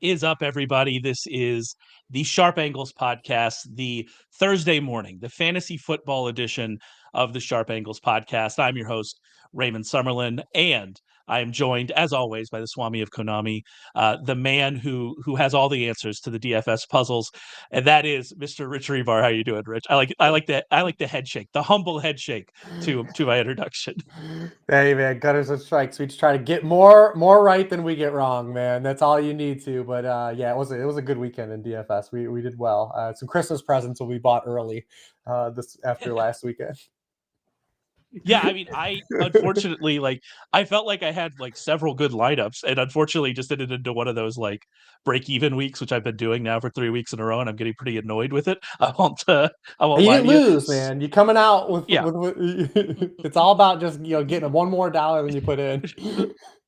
is up, everybody? This is the Sharp Angles podcast, the Thursday morning, the fantasy football edition of the Sharp Angles podcast. I'm your host, Raymond Summerlin, and I am joined, as always, by the Swami of Konami, the man who has all the answers to the DFS puzzles, and that is Mr. Rich Hribar. How you doing, Rich? I like the head shake, the humble head shake to my introduction. Hey man, gutters and strikes. We just try to get more right than we get wrong, man. That's all you need to. But yeah, it was a good weekend in DFS. We did well. Some Christmas presents will be bought early this after last weekend. Yeah, I mean, I unfortunately I felt like I had several good lineups, and unfortunately just ended into one of those break even weeks, which I've been doing now for 3 weeks in a row, and I'm getting pretty annoyed with it. I won't You lie didn't to you. lose, man. You coming out with, Yeah. it's all about just getting one more dollar than you put in.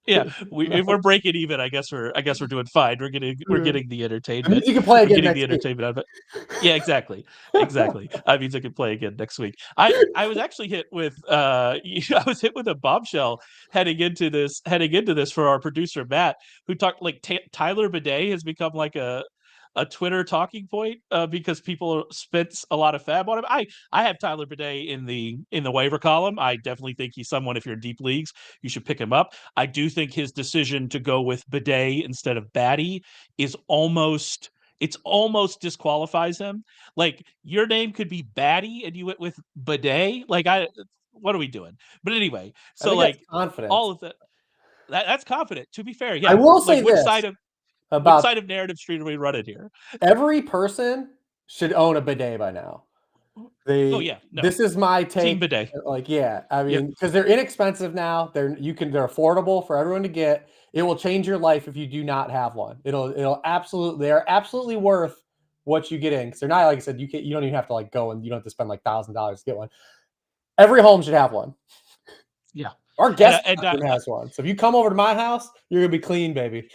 Yeah, if we're breaking even, I guess we're doing fine. We're getting the That entertainment. means you can play We're again getting the next week. entertainment out of it. Yeah, exactly. That means I can play again next week. I was actually hit with I was hit with a bombshell heading into this for our producer Matt, who talked Tyler Badie has become like a Twitter talking point because people spent a lot of fab on him. I have Tyler Badie in the waiver column. I definitely think he's someone, if you're in deep leagues, you should pick him up. I do think his decision to go with Badie instead of Badie is almost disqualifies him. Like, your name could be Badie and you went with Badie. What are we doing? But anyway, I think that's confidence. all of that's confident. To be fair, yeah. I will say which this which side of narrative street are we running here? Every person should own a bidet by now. This is my take. Team bidet. I mean, because they're inexpensive now. They're affordable for everyone to get. It will change your life if you do not have one. They are absolutely worth what you get in, because they're not, like I said, you don't even have to go, and you don't have to spend $1,000 to get one. Every home should have one. Yeah. Our guest has one. So if you come over to my house, you're gonna be clean, baby.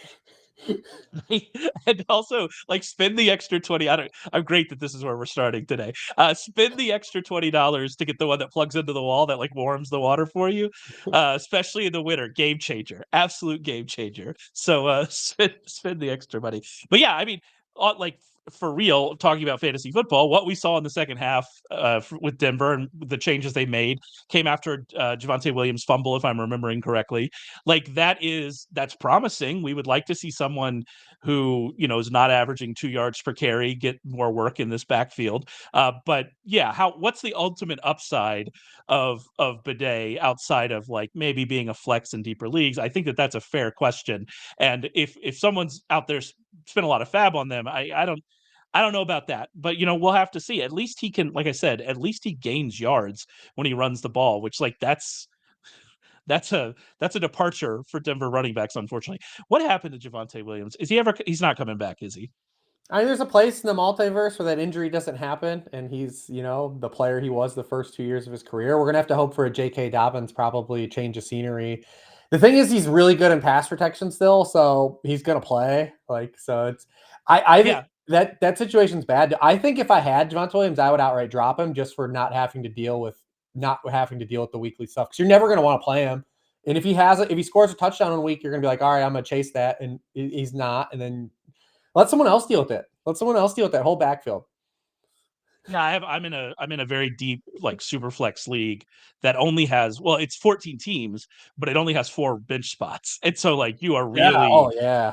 And also, spend the extra $20. I'm great that this is where we're starting today. Spend the extra $20 to get the one that plugs into the wall that warms the water for you, especially in the winter. Game changer, absolute game changer. So spend the extra money. But yeah, I mean, for real, talking about fantasy football, what we saw in the second half with Denver and the changes they made came after Javonte Williams' fumble, if I'm remembering correctly. That's promising. We would like to see someone who is not averaging 2 yards per carry get more work in this backfield. But yeah, what's the ultimate upside of Badie outside of maybe being a flex in deeper leagues? I think that's a fair question. And if someone's out there spent a lot of fab on them, I don't know about that, but we'll have to see. At least he can, like I said, at least he gains yards when he runs the ball, which that's a departure for Denver running backs, unfortunately. What happened to Javonte Williams? He's not coming back, is he? I mean, there's a place in the multiverse where that injury doesn't happen, and he's, the player he was the first 2 years of his career. We're going to have to hope for a J.K. Dobbins, probably change of scenery. The thing is, he's really good in pass protection still, so he's going to play. I think that situation's bad. I think if I had Javonte Williams, I would outright drop him just for not having to deal with the weekly stuff, because you're never going to want to play him. And if he scores a touchdown in a week, you're going to be like, all right, I'm going to chase that, and he's not, and then let someone else deal with it. Let someone else deal with that whole backfield. Yeah, I'm in a very deep super flex league that only has, it's 14 teams, but it only has 4 bench spots, and so you are really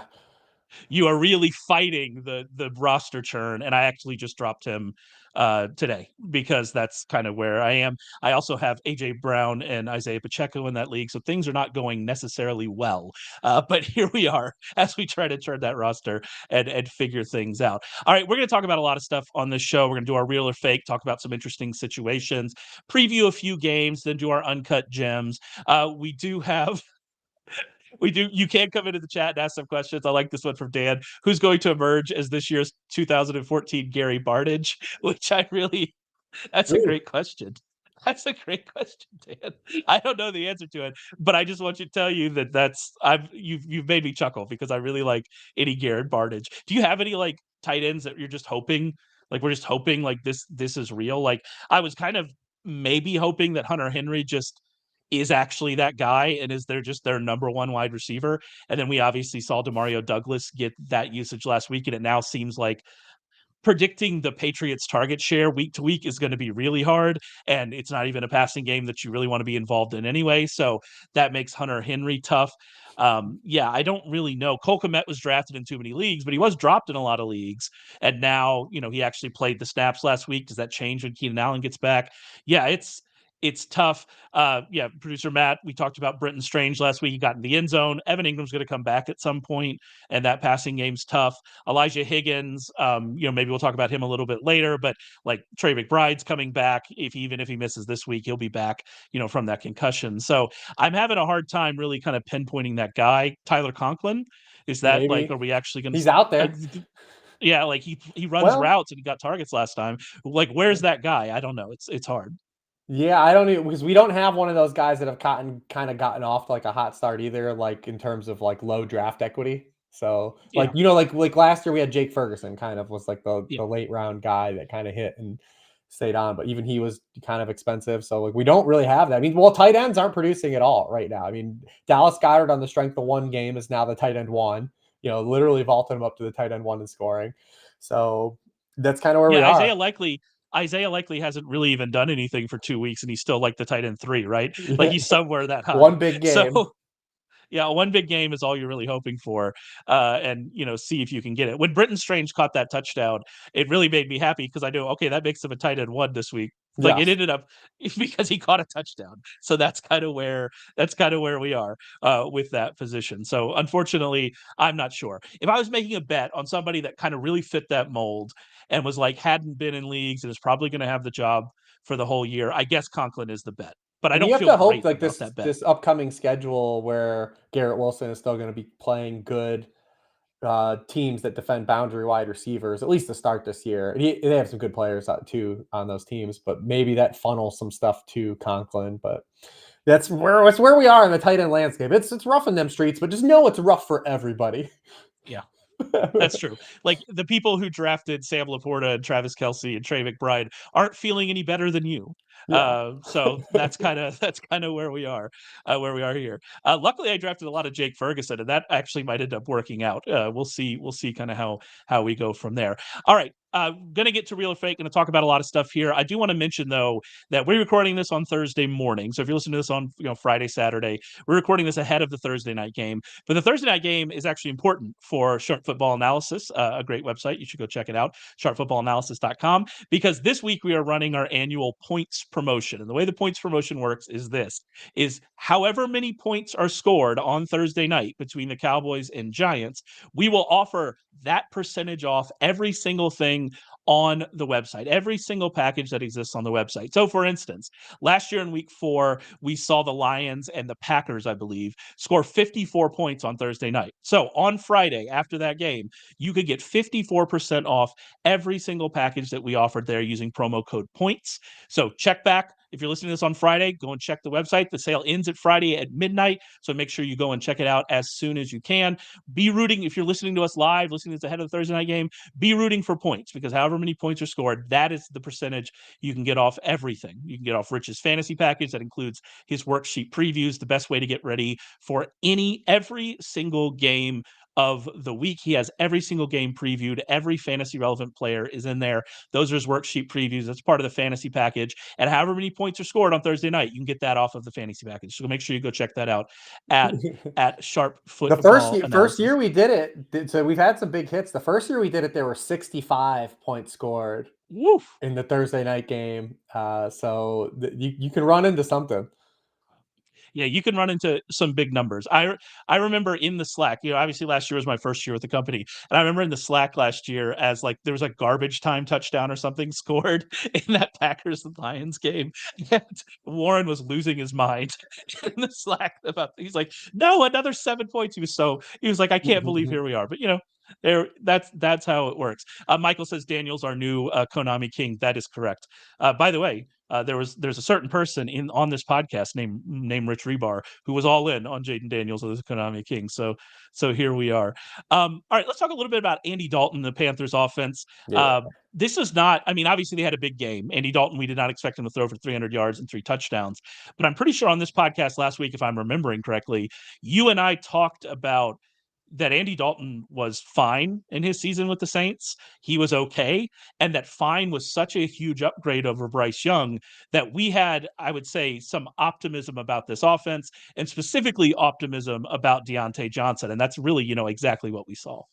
you are really fighting the roster churn. And I actually just dropped him today because that's kind of where I am. I also have AJ Brown and Isaiah Pacheco in that league, so things are not going necessarily well. But here we are as we try to turn that roster and figure things out. All right, we're going to talk about a lot of stuff on this show. We're going to do our real or fake, talk about some interesting situations, preview a few games, then do our uncut gems. You can come into the chat and ask some questions. I like this one from Dan. Who's going to emerge as this year's 2014 Gary Barnidge? Which that's a great question. That's a great question, Dan. I don't know the answer to it, but I just want to tell you you've made me chuckle because I really like any Gary Barnidge. Do you have any tight ends that you're just hoping, we're just hoping this is real? I was kind of maybe hoping that Hunter Henry just is actually that guy and is there just their number one wide receiver. And then we obviously saw Demario Douglas get that usage last week, and it now seems like predicting the Patriots target share week to week is going to be really hard. And it's not even a passing game that you really want to be involved in anyway. So that makes Hunter Henry tough. Yeah, I don't really know. Cole Kmet was drafted in too many leagues, but he was dropped in a lot of leagues. And now, he actually played the snaps last week. Does that change when Keenan Allen gets back? Yeah, it's tough. Yeah, producer Matt, we talked about Brenton Strange last week. He got in the end zone. Evan Ingram's going to come back at some point, and that passing game's tough. Elijah Higgins, maybe we'll talk about him a little bit later, but like Trey McBride's coming back. Even if he misses this week, he'll be back, from that concussion. So I'm having a hard time really kind of pinpointing that guy. Tyler Conklin, is that Maybe are we actually going to? he's out there. Yeah, like he runs routes and he got targets last time. Like, where's that guy? I don't know. It's hard. Yeah, I don't even, because we don't have one of those guys that have kind of gotten off to like a hot start either, like in terms of like low draft equity. So like, Yeah. like last year we had Jake Ferguson kind of was like the Yeah. late round guy that kind of hit and stayed on, but even he was kind of expensive. So like we don't really have that. I mean, well, tight ends aren't producing at all right now. I mean, Dallas Goedert on the strength of one game is now the tight end one, literally vaulted him up to the tight end one in scoring. So that's kind of where we are. Isaiah likely hasn't really even done anything for 2 weeks, and he's still like the tight end 3, right? Like he's somewhere that high. One big game. So yeah, one big game is all you're really hoping for, and see if you can get it. When Brenton Strange caught that touchdown, it really made me happy because I knew, okay, that makes him a tight end 1 this week. Like it ended up because he caught a touchdown. So that's kind of where we are with that position. So unfortunately, I'm not sure. If I was making a bet on somebody that kind of really fit that mold and was like hadn't been in leagues and is probably going to have the job for the whole year, I guess Conklin is the bet. But I don't feel great like about that bet. this upcoming schedule where Garrett Wilson is still going to be playing good teams that defend boundary wide receivers, at least to start this year. They have some good players too on those teams, but maybe that funnels some stuff to Conklin. But that's where we are in the tight end landscape. It's rough in them streets, but just know it's rough for everybody. Yeah. That's true. Like the people who drafted Sam Laporta and Travis Kelce and Trey McBride aren't feeling any better than you. Yeah. So that's kind of where we are here. Luckily, I drafted a lot of Jake Ferguson, and that actually might end up working out. We'll see kind of how we go from there. All right. Gonna get to real or fake. Gonna talk about a lot of stuff here. I do want to mention though that we're recording this on Thursday morning. So if you're listening to this on Friday, Saturday, we're recording this ahead of the Thursday night game. But the Thursday night game is actually important for Sharp Football Analysis, a great website. You should go check it out, sharpfootballanalysis.com, because this week we are running our annual points promotion. And the way the points promotion works is however many points are scored on Thursday night between the Cowboys and Giants, we will offer that percentage off every single thing on the website, every single package that exists on the website. So for instance, last year in week 4, we saw the Lions and the Packers, I believe, score 54 points on Thursday night. So on Friday, after that game, you could get 54% off every single package that we offered there using promo code POINTS. So check back. If you're listening to this on Friday, go and check the website. The sale ends at Friday at midnight, so make sure you go and check it out as soon as you can. Be rooting, if you're listening to us live, listening to this ahead of the Thursday night game, be rooting for points, because however many points are scored, that is the percentage you can get off everything. You can get off Rich's fantasy package that includes his worksheet previews, the best way to get ready for every single game of the week. He has every single game previewed. Every fantasy relevant player is in there. Those are his worksheet previews. That's part of the fantasy package. And however many points are scored on Thursday night, you can get that off of the fantasy package. So make sure you go check that out at Sharp Football. The first year we did it, so we've had some big hits. The first year we did it, there were 65 points scored in the Thursday night game. So you can run into something. Yeah, you can run into some big numbers. I remember in the Slack, obviously last year was my first year with the company. And I remember in the Slack last year as like there was a garbage time touchdown or something scored in that Packers and Lions game. And Warren was losing his mind in the Slack about, he's like, no, another 7 points. He was like, I can't believe here we are. But that's how it works. Michael says Daniel's our new Konami king. That is correct. By the way, there's a certain person on this podcast named Rich Hribar who was all in on Jaden Daniels of the Konami King. So here we are. All right, let's talk a little bit about Andy Dalton, the Panthers offense. Yeah. This is not, I mean, obviously they had a big game. Andy Dalton, we did not expect him to throw for 300 yards and 3 touchdowns. But I'm pretty sure on this podcast last week, if I'm remembering correctly, you and I talked about that Andy Dalton was fine in his season with the Saints. He was okay. And that fine was such a huge upgrade over Bryce Young that we had, I would say, some optimism about this offense and specifically optimism about Deontay Johnson. And that's really, exactly what we saw.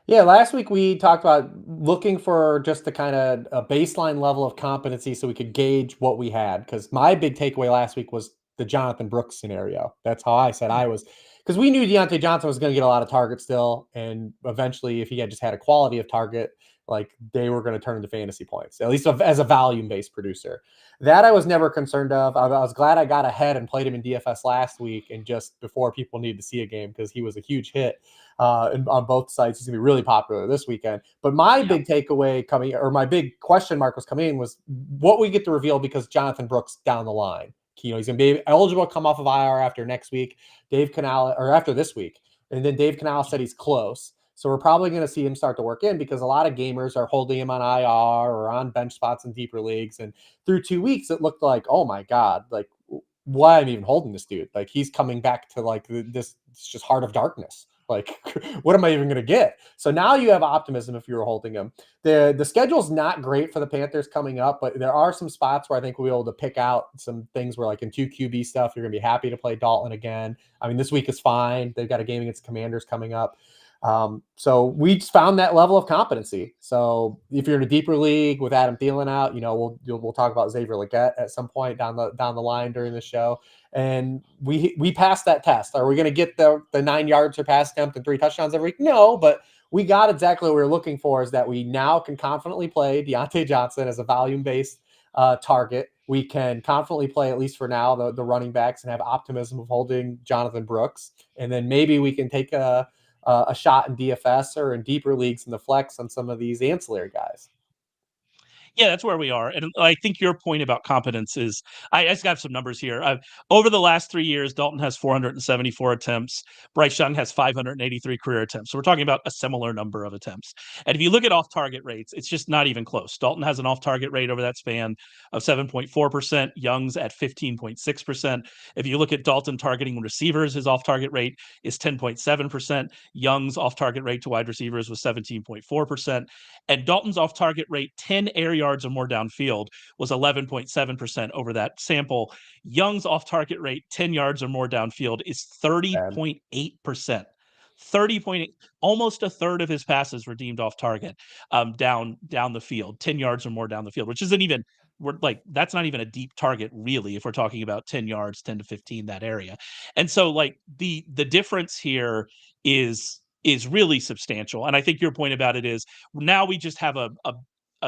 Yeah, last week we talked about looking for just the kind of a baseline level of competency so we could gauge what we had. Because my big takeaway last week was the Jonathan Brooks scenario. That's how I said I was, because we knew Deontay Johnson was going to get a lot of targets still. And eventually, if he had just had a quality of target, like they were going to turn into fantasy points, at least as a volume-based producer. That I was never concerned of. I was glad I got ahead and played him in DFS last week and just before people needed to see a game because he was a huge hit on both sides. He's going to be really popular this weekend. But my big takeaway coming, or my big question mark was coming in, was what we get to reveal because Jonathan Brooks down the line. He's going to be eligible to come off of IR after next week. Dave Canal, or after this week. And then Dave Canal said he's close. So we're probably going to see him start to work in because a lot of gamers are holding him on IR or on bench spots in deeper leagues. And through 2 weeks, it looked like, oh my God, like why am I even holding this dude? Like he's coming back to like this, it's just heart of darkness. Like, what am I even going to get? So now you have optimism if you were holding him. The schedule's not great for the Panthers coming up, but there are some spots where I think we'll be able to pick out some things where, like in 2 QB stuff, you're going to be happy to play Dalton again. I mean, this week is fine. They've got a game against Commanders coming up. So we just found that level of competency. So if you're in a deeper league with Adam Thielen out, we'll talk about Xavier Legette at some point down the line during the show. And we passed that test. Are we going to get the 9 yards or pass attempt and 3 touchdowns every week? No, but we got exactly what we were looking for, is that we now can confidently play Deontay Johnson as a volume-based target. We can confidently play, at least for now, the running backs and have optimism of holding Jonathan Brooks. And then maybe we can take a shot in DFS or in deeper leagues in the flex on some of these ancillary guys. Yeah, that's where we are. And I think your point about competence is, I just got some numbers here. Over the last 3 years, Dalton has 474 attempts. Bryce Young has 583 career attempts. So we're talking about a similar number of attempts. And if you look at off-target rates, it's just not even close. Dalton has an off-target rate over that span of 7.4%. Young's at 15.6%. If you look at Dalton targeting receivers, his off-target rate is 10.7%. Young's off-target rate to wide receivers was 17.4%. And Dalton's off-target rate, 10 air yards or more downfield, was 11.7% over that sample. Young's off-target rate, 10 yards or more downfield, is 30.8%. 30.8, almost a third of his passes were deemed off target down the field, 10 yards or more down the field, which isn't even, that's not even a deep target really, if we're talking about 10 yards, 10 to 15, that area. And so like the difference here is really substantial. And I think your point about it is now we just have a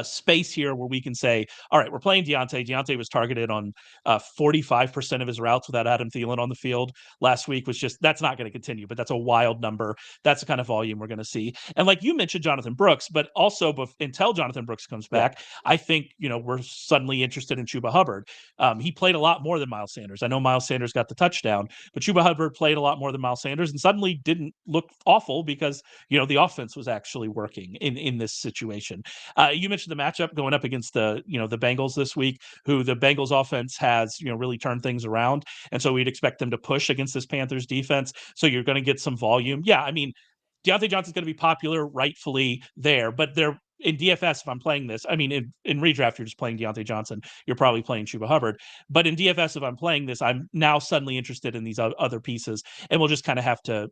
space here where we can say, all right, we're playing Deontay. Deontay was targeted on 45% of his routes without Adam Thielen on the field last week. That's not going to continue, but that's a wild number. That's the kind of volume we're going to see. And like you mentioned, Jonathan Brooks, but also until Jonathan Brooks comes back, I think, we're suddenly interested in Chuba Hubbard. He played a lot more than Miles Sanders. I know Miles Sanders got the touchdown, but Chuba Hubbard played a lot more than Miles Sanders and suddenly didn't look awful because, the offense was actually working in this situation. You mentioned the matchup going up against the Bengals this week, who the Bengals offense has, really turned things around. And so we'd expect them to push against this Panthers defense. So you're going to get some volume. Yeah. I mean, Deontay Johnson's going to be popular rightfully there, but they're in DFS. If I'm playing this, I mean, in redraft, you're just playing Deontay Johnson. You're probably playing Chuba Hubbard, but in DFS, if I'm playing this, I'm now suddenly interested in these other pieces, and we'll just kind of have to,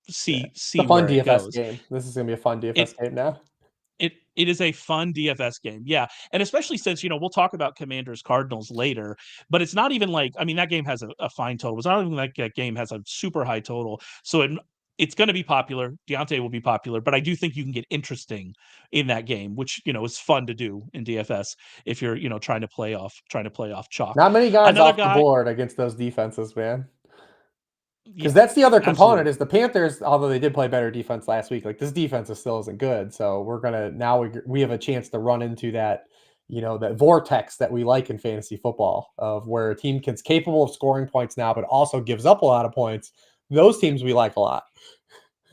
see where it goes. Game. This is going to be a fun DFS game now. It is a fun DFS game. Yeah. And especially since, we'll talk about Commanders Cardinals later, but it's not even like, I mean, that game has a fine total. It's not even like that game has a super high total. So it's going to be popular. Deontay will be popular, but I do think you can get interesting in that game, which, is fun to do in DFS if you're, trying to play off chalk. Not many guys off the board against those defenses, man. Because that's the other component, is the Panthers, although they did play better defense last week, like this defense still isn't good. So we're going to, now we have a chance to run into that that vortex that we like in fantasy football, of where a team is capable of scoring points now, but also gives up a lot of points. Those teams we like a lot.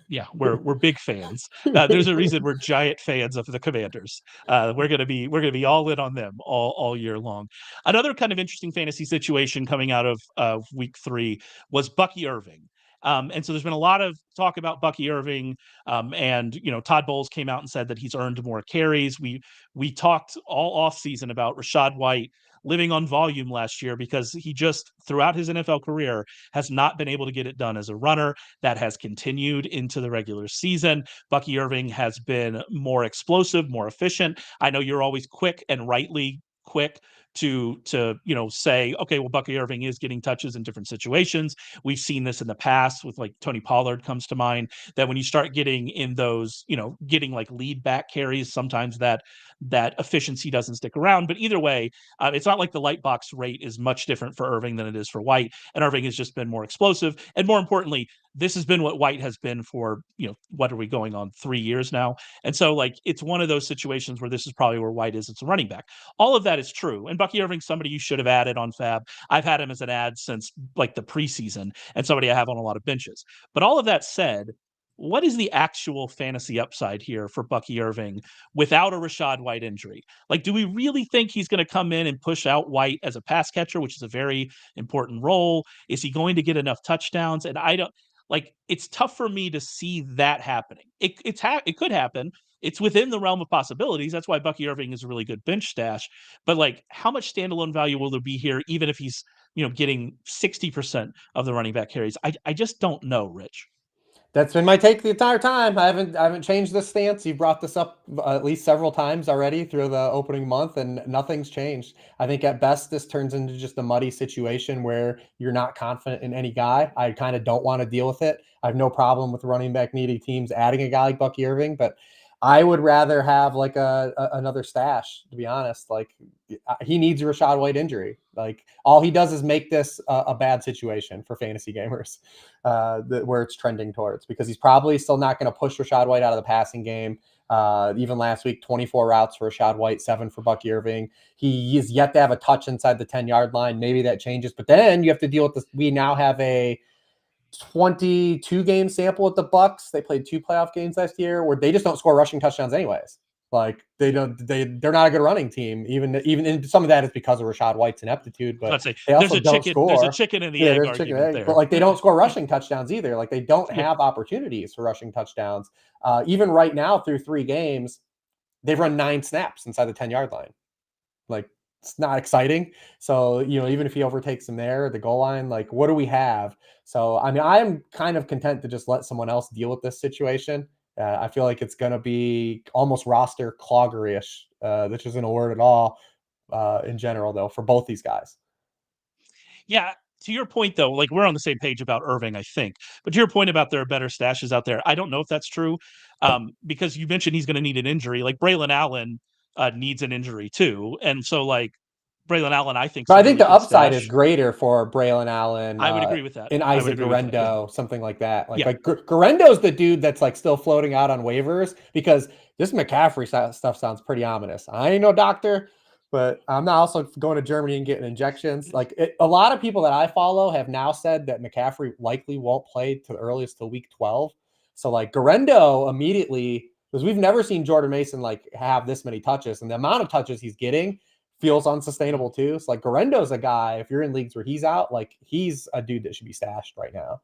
Yeah, we're big fans. There's a reason we're giant fans of the Commanders. We're gonna be all in on them all year long. Another kind of interesting fantasy situation coming out of week 3 was Bucky Irving. And so there's been a lot of talk about Bucky Irving, and Todd Bowles came out and said that he's earned more carries. We talked all off season about Rachaad White living on volume last year because he just throughout his NFL career has not been able to get it done as a runner. That has continued into the regular season. Bucky Irving has been more explosive, more efficient. I know you're always quick, and rightly quick, to say, okay, well, Bucky Irving is getting touches in different situations. We've seen this in the past with, like, Tony Pollard comes to mind, that when you start getting in those, getting like lead back carries, sometimes that efficiency doesn't stick around. But either way, it's not like the light box rate is much different for Irving than it is for White. And Irving has just been more explosive. And more importantly, this has been what White has been for, what are we going on 3 years now? And so, like, it's one of those situations where this is probably where White is. It's a running back. All of that is true. And Bucky Irving's somebody you should have added on Fab. I've had him as an ad since like the preseason, and somebody I have on a lot of benches. But all of that said, what is the actual fantasy upside here for Bucky Irving without a Rachaad White injury? Like, do we really think he's going to come in and push out White as a pass catcher, which is a very important role? Is he going to get enough touchdowns? And I don't like, it's tough for me to see that happening. It could happen. It's within the realm of possibilities. That's why Bucky Irving is a really good bench stash. But, like, how much standalone value will there be here, even if he's getting 60% of the running back carries? I just don't know, Rich. That's been my take the entire time. I haven't changed this stance. You brought this up at least several times already through the opening month, and nothing's changed. I think at best this turns into just a muddy situation where you're not confident in any guy. I kind of don't want to deal with it. I have no problem with running back needy teams adding a guy like Bucky Irving, but I would rather have like another stash, to be honest. Like, he needs a Rachaad White injury. Like, all he does is make this a bad situation for fantasy gamers, where it's trending towards, because he's probably still not going to push Rachaad White out of the passing game. Even last week, 24 routes for Rachaad White, 7 for Bucky Irving. He is yet to have a touch inside the 10-yard line. Maybe that changes, but then you have to deal with this. We now have a 22 game sample with the Bucks. They played 2 playoff games last year where they just don't score rushing touchdowns anyways. Like, they're not a good running team. Even and some of that is because of Rachaad White's ineptitude, but they also don't score. There's a chicken and the egg argument there. But, like, they don't score rushing touchdowns either. Like, they don't have opportunities for rushing touchdowns. Even right now through 3 games, they've run 9 snaps inside the 10-yard line. Like, it's not exciting. So, even if he overtakes him there at the goal line, like, what do we have? So, I mean, I'm kind of content to just let someone else deal with this situation. I feel like it's going to be almost roster cloggery-ish, which isn't a word at all in general, though, for both these guys. Yeah. To your point, though, like, we're on the same page about Irving, I think. But to your point about there are better stashes out there, I don't know if that's true, because you mentioned he's going to need an injury. Like, Braylon Allen needs an injury too, and so, like, Braylon Allen, I think. But I think the upside is greater for Braylon Allen. I would agree with that. And Isaac Guerendo, something like that. Like, yeah. like Guerendo's the dude that's, like, still floating out on waivers, because this McCaffrey stuff sounds pretty ominous. I ain't no doctor, but I'm not also going to Germany and getting injections. Like, a lot of people that I follow have now said that McCaffrey likely won't play to the earliest till week 12. So, like, Guerendo immediately, because we've never seen Jordan Mason, like, have this many touches, and the amount of touches he's getting feels unsustainable too. So, like, Guerendo's a guy, if you're in leagues where he's out, like, he's a dude that should be stashed right now.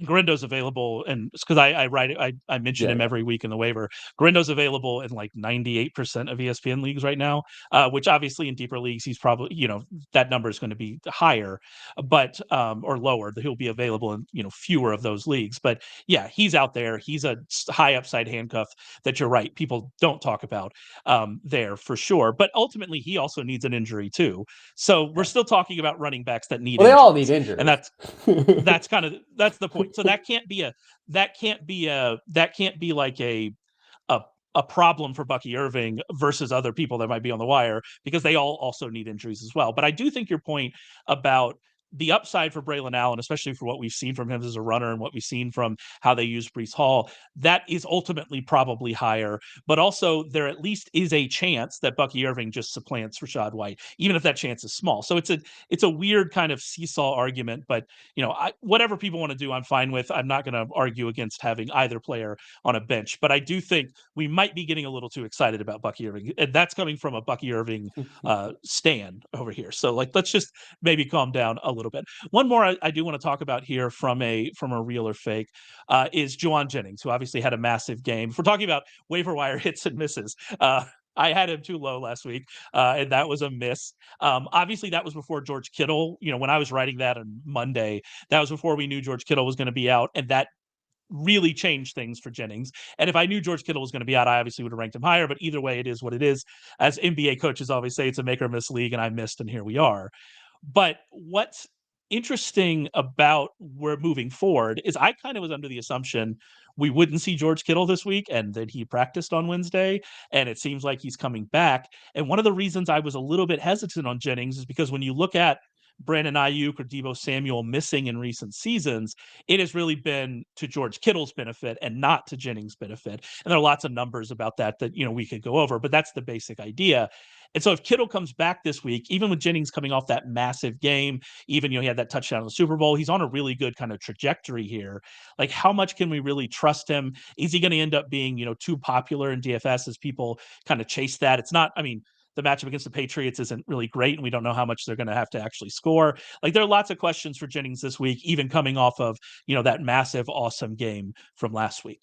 Guerendo's available, and it's because I mention him every week in the waiver. Guerendo's available in like 98% of ESPN leagues right now, which obviously in deeper leagues he's probably, that number is going to be higher, but or lower. He'll be available in fewer of those leagues. But yeah, he's out there. He's a high upside handcuff that you're right, people don't talk about there for sure. But ultimately, he also needs an injury too. So we're still talking about running backs that need. Well, they all need injuries, and that's the point. So that can't be like a problem for Bucky Irving versus other people that might be on the wire, because they all also need injuries as well. But I do think your point about the upside for Braylon Allen, especially for what we've seen from him as a runner and what we've seen from how they use Breece Hall, that is ultimately probably higher. But also, there at least is a chance that Bucky Irving just supplants Rachaad White, even if that chance is small. So it's a weird kind of seesaw argument. But whatever people want to do, I'm fine with. I'm not going to argue against having either player on a bench. But I do think we might be getting a little too excited about Bucky Irving, and that's coming from a Bucky Irving stan over here. So let's just maybe calm down a little bit. One more I do want to talk about here from a real or fake is Jauan Jennings, who obviously had a massive game. If we're talking about waiver wire hits and misses, I had him too low last week, and that was a miss. Obviously, that was before George Kittle. When I was writing that on Monday, that was before we knew George Kittle was going to be out, and that really changed things for Jennings. And if I knew George Kittle was going to be out, I obviously would have ranked him higher. But either way, it is what it is. As NBA coaches always say, it's a make or miss league, and I missed, and here we are. But what's interesting about we're moving forward is I kind of was under the assumption we wouldn't see George Kittle this week, and that he practiced on Wednesday, and it seems like he's coming back. And one of the reasons I was a little bit hesitant on Jennings is because when you look at Brandon Ayuk or Deebo Samuel missing in recent seasons, it has really been to George Kittle's benefit and not to Jennings' benefit. And there are lots of numbers about that we could go over, but that's the basic idea. And so if Kittle comes back this week, even with Jennings coming off that massive game, even, he had that touchdown in the Super Bowl, he's on a really good kind of trajectory here. Like, how much can we really trust him? Is he going to end up being, too popular in DFS as people kind of chase that? It's not, the matchup against the Patriots isn't really great, and we don't know how much they're going to have to actually score. Like, there are lots of questions for Jennings this week, even coming off of, that massive, awesome game from last week.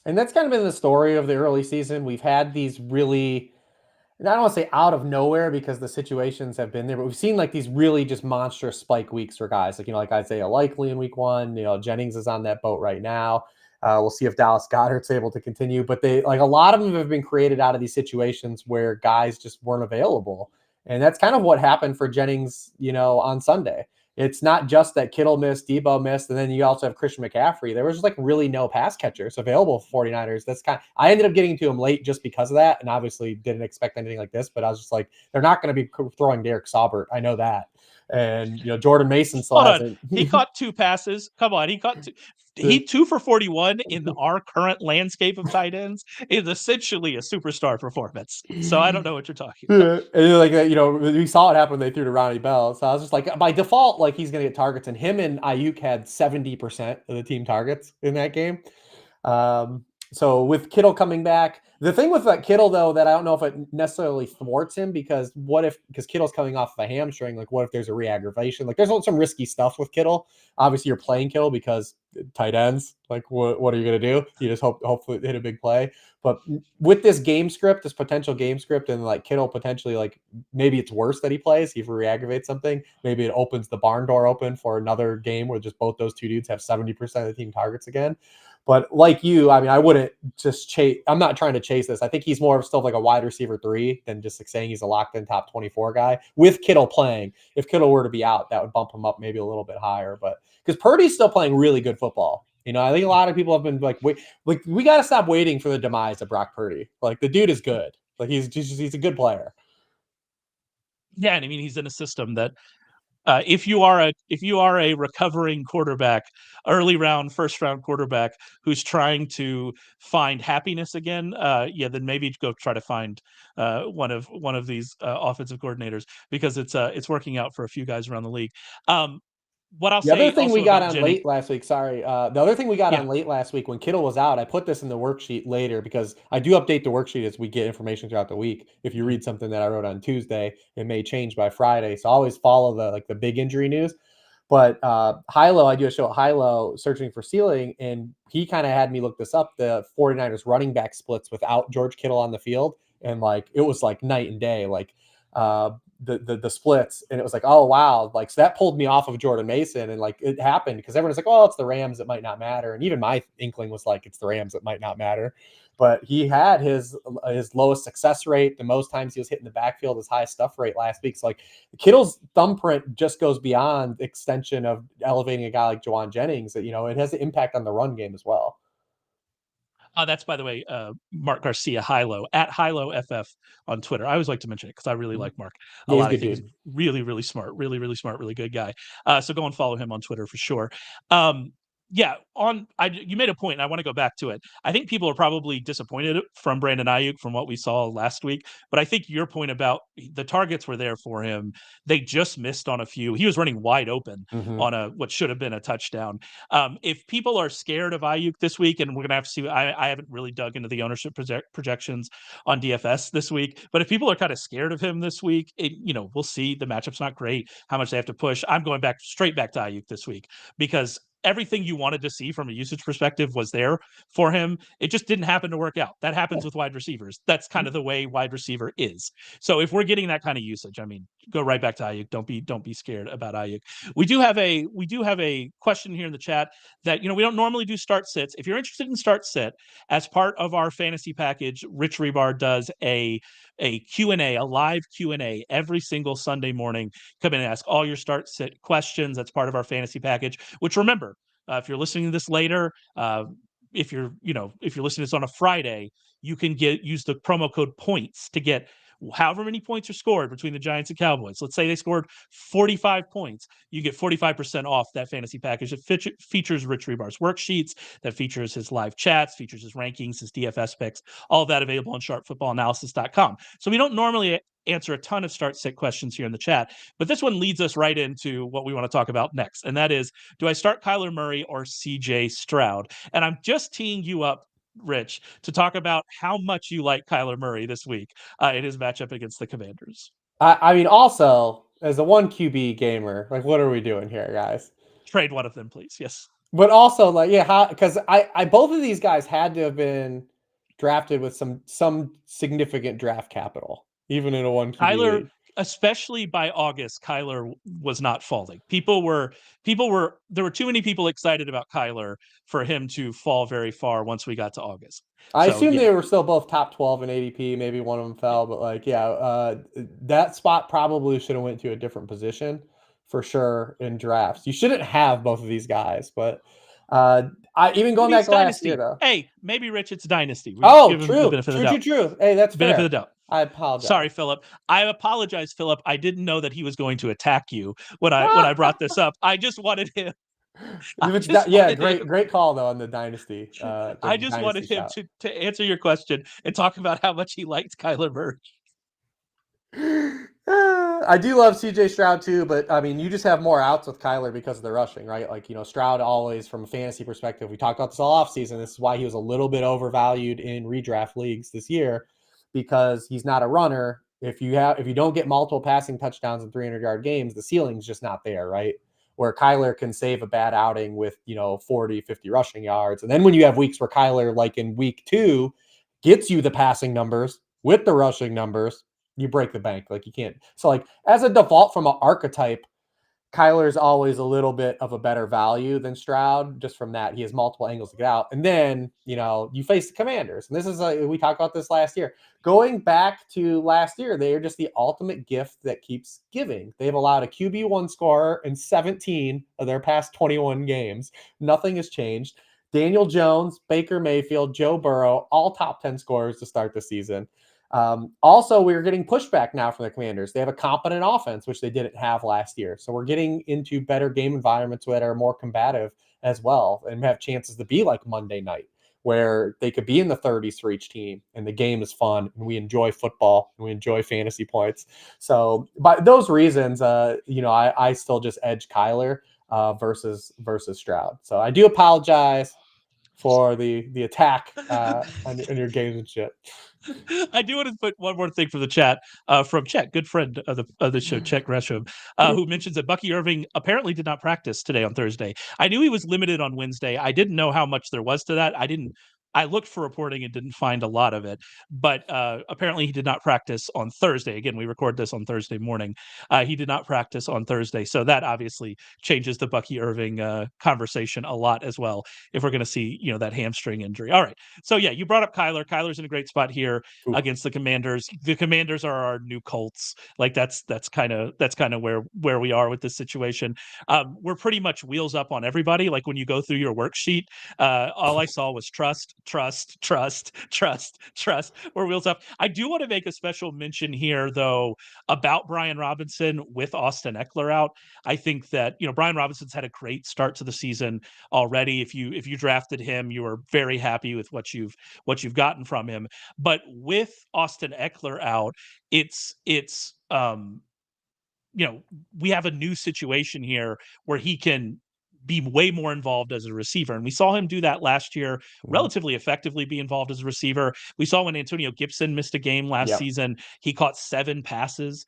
And that's kind of been the story of the early season. We've had these really, and I don't want to say out of nowhere because the situations have been there, but we've seen like these really just monstrous spike weeks for guys like Isaiah Likely in week 1. Jennings is on that boat right now. We'll see if Dallas Goedert's able to continue, but a lot of them have been created out of these situations where guys just weren't available. And that's kind of what happened for Jennings, on Sunday. It's not just that Kittle missed, Deebo missed, and then you also have Christian McCaffrey. There was just really no pass catchers available for 49ers. I ended up getting to him late just because of that, and obviously didn't expect anything like this, but I was just like, they're not going to be throwing Derek Saubert. I know that. And Jordan Mason still hasn't. He caught 2 passes. Come on, he caught 2. He 2 for 41 in our current landscape of tight ends is essentially a superstar performance. So I don't know what you're talking about. And we saw it happen when they threw to Ronnie Bell. So I was just like, by default, he's going to get targets, and him and Ayuk had 70% of the team targets in that game. So with Kittle coming back, the thing with Kittle, though, that I don't know if it necessarily thwarts him, because Kittle's coming off of a hamstring, what if there's a re-aggravation? There's some risky stuff with Kittle. Obviously, you're playing Kittle because tight ends, what are you going to do? You just hopefully hit a big play. But with this potential game script, and Kittle potentially, maybe it's worse that he plays, he re-aggravates something. Maybe it opens the barn door open for another game where just both those two dudes have 70% of the team targets again. But like you, I wouldn't just chase. I'm not trying to chase this. I think he's more of still a wide receiver 3 than just saying he's a locked-in top 24 guy. With Kittle playing, if Kittle were to be out, that would bump him up maybe a little bit higher. But because Purdy's still playing really good football. I think a lot of people have been we got to stop waiting for the demise of Brock Purdy. The dude is good. He's a good player. Yeah, and he's in a system that. If you are a recovering quarterback, first round quarterback who's trying to find happiness again, then maybe go try to find one of these offensive coordinators, because it's working out for a few guys around the league. What I'll say. The other thing we got on Jennings, late last week. Sorry, the other thing we got on late last week when Kittle was out, I put this in the worksheet later because I do update the worksheet as we get information throughout the week. If you read something that I wrote on Tuesday, it may change by Friday. So I always follow the big injury news. But Hilo, I do a show at Hilo searching for ceiling, and he kind of had me look this up. The 49ers running back splits without George Kittle on the field, and it was night and day. The splits, and it was oh wow, so that pulled me off of Jordan Mason, and it happened because everyone's oh, it's the Rams, it might not matter, and even my inkling was it's the Rams, it might not matter. But he had his lowest success rate, the most times he was hitting the backfield, his highest stuff rate last week. So Kittle's thumbprint just goes beyond extension of elevating a guy like Jauan Jennings. That it has an impact on the run game as well. That's, by the way, Mark Garcia Hilo at Hilo FF on Twitter. I always like to mention it because I really like Mark a Yeah, he's lot. a I good think he's dude. really, really smart, really, really smart, really good guy. So go and follow him on Twitter for sure. Yeah, you made a point, and I want to go back to it. I think people are probably disappointed from Brandon Ayuk from what we saw last week, but I think your point about the targets were there for him. They just missed on a few. He was running wide open on what should have been a touchdown. If people are scared of Ayuk this week, and we're gonna have to see, I haven't really dug into the ownership projections on DFS this week, but if people are kind of scared of him this week, we'll see. The matchup's not great. How much they have to push. I'm going straight back to Ayuk this week because everything you wanted to see from a usage perspective was there for him. It just didn't happen to work out. That happens with wide receivers. That's kind of the way wide receiver is. So if we're getting that kind of usage, I mean, go right back to Ayuk. Don't be scared about Ayuk. We do have a question here in the chat that we don't normally do start sits. If you're interested in start sit, as part of our fantasy package, Rich Hribar does a Q&A, a live Q&A every single Sunday morning. Come in and ask all your start sit questions. That's part of our fantasy package, which, remember, if you're listening to this later, if you're listening to this on a Friday, you can use the promo code points to get however many points are scored between the Giants and Cowboys. Let's say they scored 45 points. You get 45% off that fantasy package. It features Rich Hribar's worksheets, that features his live chats, features his rankings, his DFS picks, all of that available on sharpfootballanalysis.com. So we don't normally answer a ton of start sit questions here in the chat, but this one leads us right into what we want to talk about next. And that is, do I start Kyler Murray or CJ Stroud? And I'm just teeing you up, Rich, to talk about how much you like Kyler Murray this week in his matchup against the Commanders. I mean, also, as a one QB gamer, like, what are we doing here, guys? Trade one of them, please. Yes. But also, like, yeah, because I both of these guys had to have been drafted with some significant draft capital, even in a one QB Kyler, league. especially by August, Kyler was not falling. There were too many people excited about Kyler for him to fall very far once we got to August. I So, assume yeah. they were still both top 12 in ADP. Maybe one of them fell, but that spot probably should have went to a different position for sure in drafts. You shouldn't have both of these guys, but I even going Maybe back it's to last Dynasty. year though. Hey, maybe Rich, it's Dynasty. We give him the True, benefit of true, the true, doubt. true. Hey, that's Benefit fair. of the doubt. I apologize. Sorry, Philip. I apologize, Philip. I didn't know that he was going to attack you when I brought this up. I just wanted him. Great call though on the dynasty. I just wanted him to answer your question and talk about how much he liked Kyler Murray. I do love CJ Stroud too, but I mean, you just have more outs with Kyler because of the rushing, right? Like, Stroud always, from a fantasy perspective, we talked about this all offseason. This is why he was a little bit overvalued in redraft leagues this year, because he's not a runner. If you don't get multiple passing touchdowns in 300-yard games, the ceiling's just not there, right? Where Kyler can save a bad outing with 40, 50 rushing yards. And then when you have weeks where Kyler, like in week 2, gets you the passing numbers with the rushing numbers, you break the bank. Like, you can't. So, like, as a default from an archetype, Kyler's always a little bit of a better value than Stroud, just from that. He has multiple angles to get out. And then, you face the Commanders. And this is, we talked about this last year. Going back to last year, they are just the ultimate gift that keeps giving. They've allowed a QB1 scorer in 17 of their past 21 games. Nothing has changed. Daniel Jones, Baker Mayfield, Joe Burrow, all top 10 scorers to start the season. Also, we're getting pushback now from the Commanders. They have a competent offense, which they didn't have last year. So we're getting into better game environments that are more combative as well, and have chances to be like Monday night, where they could be in the 30s for each team, and the game is fun, and we enjoy football, and we enjoy fantasy points. So by those reasons, I still just edge Kyler versus Stroud. So I do apologize for the attack on your gamesmanship. I do want to put one more thing from the chat, from Chet, good friend of the show, Chet Gresham, who mentions that Bucky Irving apparently did not practice today on Thursday. I knew he was limited on Wednesday. I didn't know how much there was to that. I looked for reporting and didn't find a lot of it, but apparently he did not practice on Thursday. Again, we record this on Thursday morning. He did not practice on Thursday. So that obviously changes the Bucky Irving conversation a lot as well, if we're going to see, that hamstring injury. All right. So yeah, you brought up Kyler. Kyler's in a great spot here against the Commanders. The Commanders are our new Colts. Like, that's kind of where we are with this situation. We're pretty much wheels up on everybody. Like, when you go through your worksheet, all I saw was trust, trust. We're wheels up. I do want to make a special mention here, though, about Brian Robinson with Austin Eckler out. I think that Brian Robinson's had a great start to the season already. If you drafted him, you were very happy with what you've gotten from him. But with Austin Eckler out, it's we have a new situation here where he can be way more involved as a receiver. And we saw him do that last year, relatively effectively be involved as a receiver. We saw when Antonio Gibson missed a game last season, he caught 7 passes.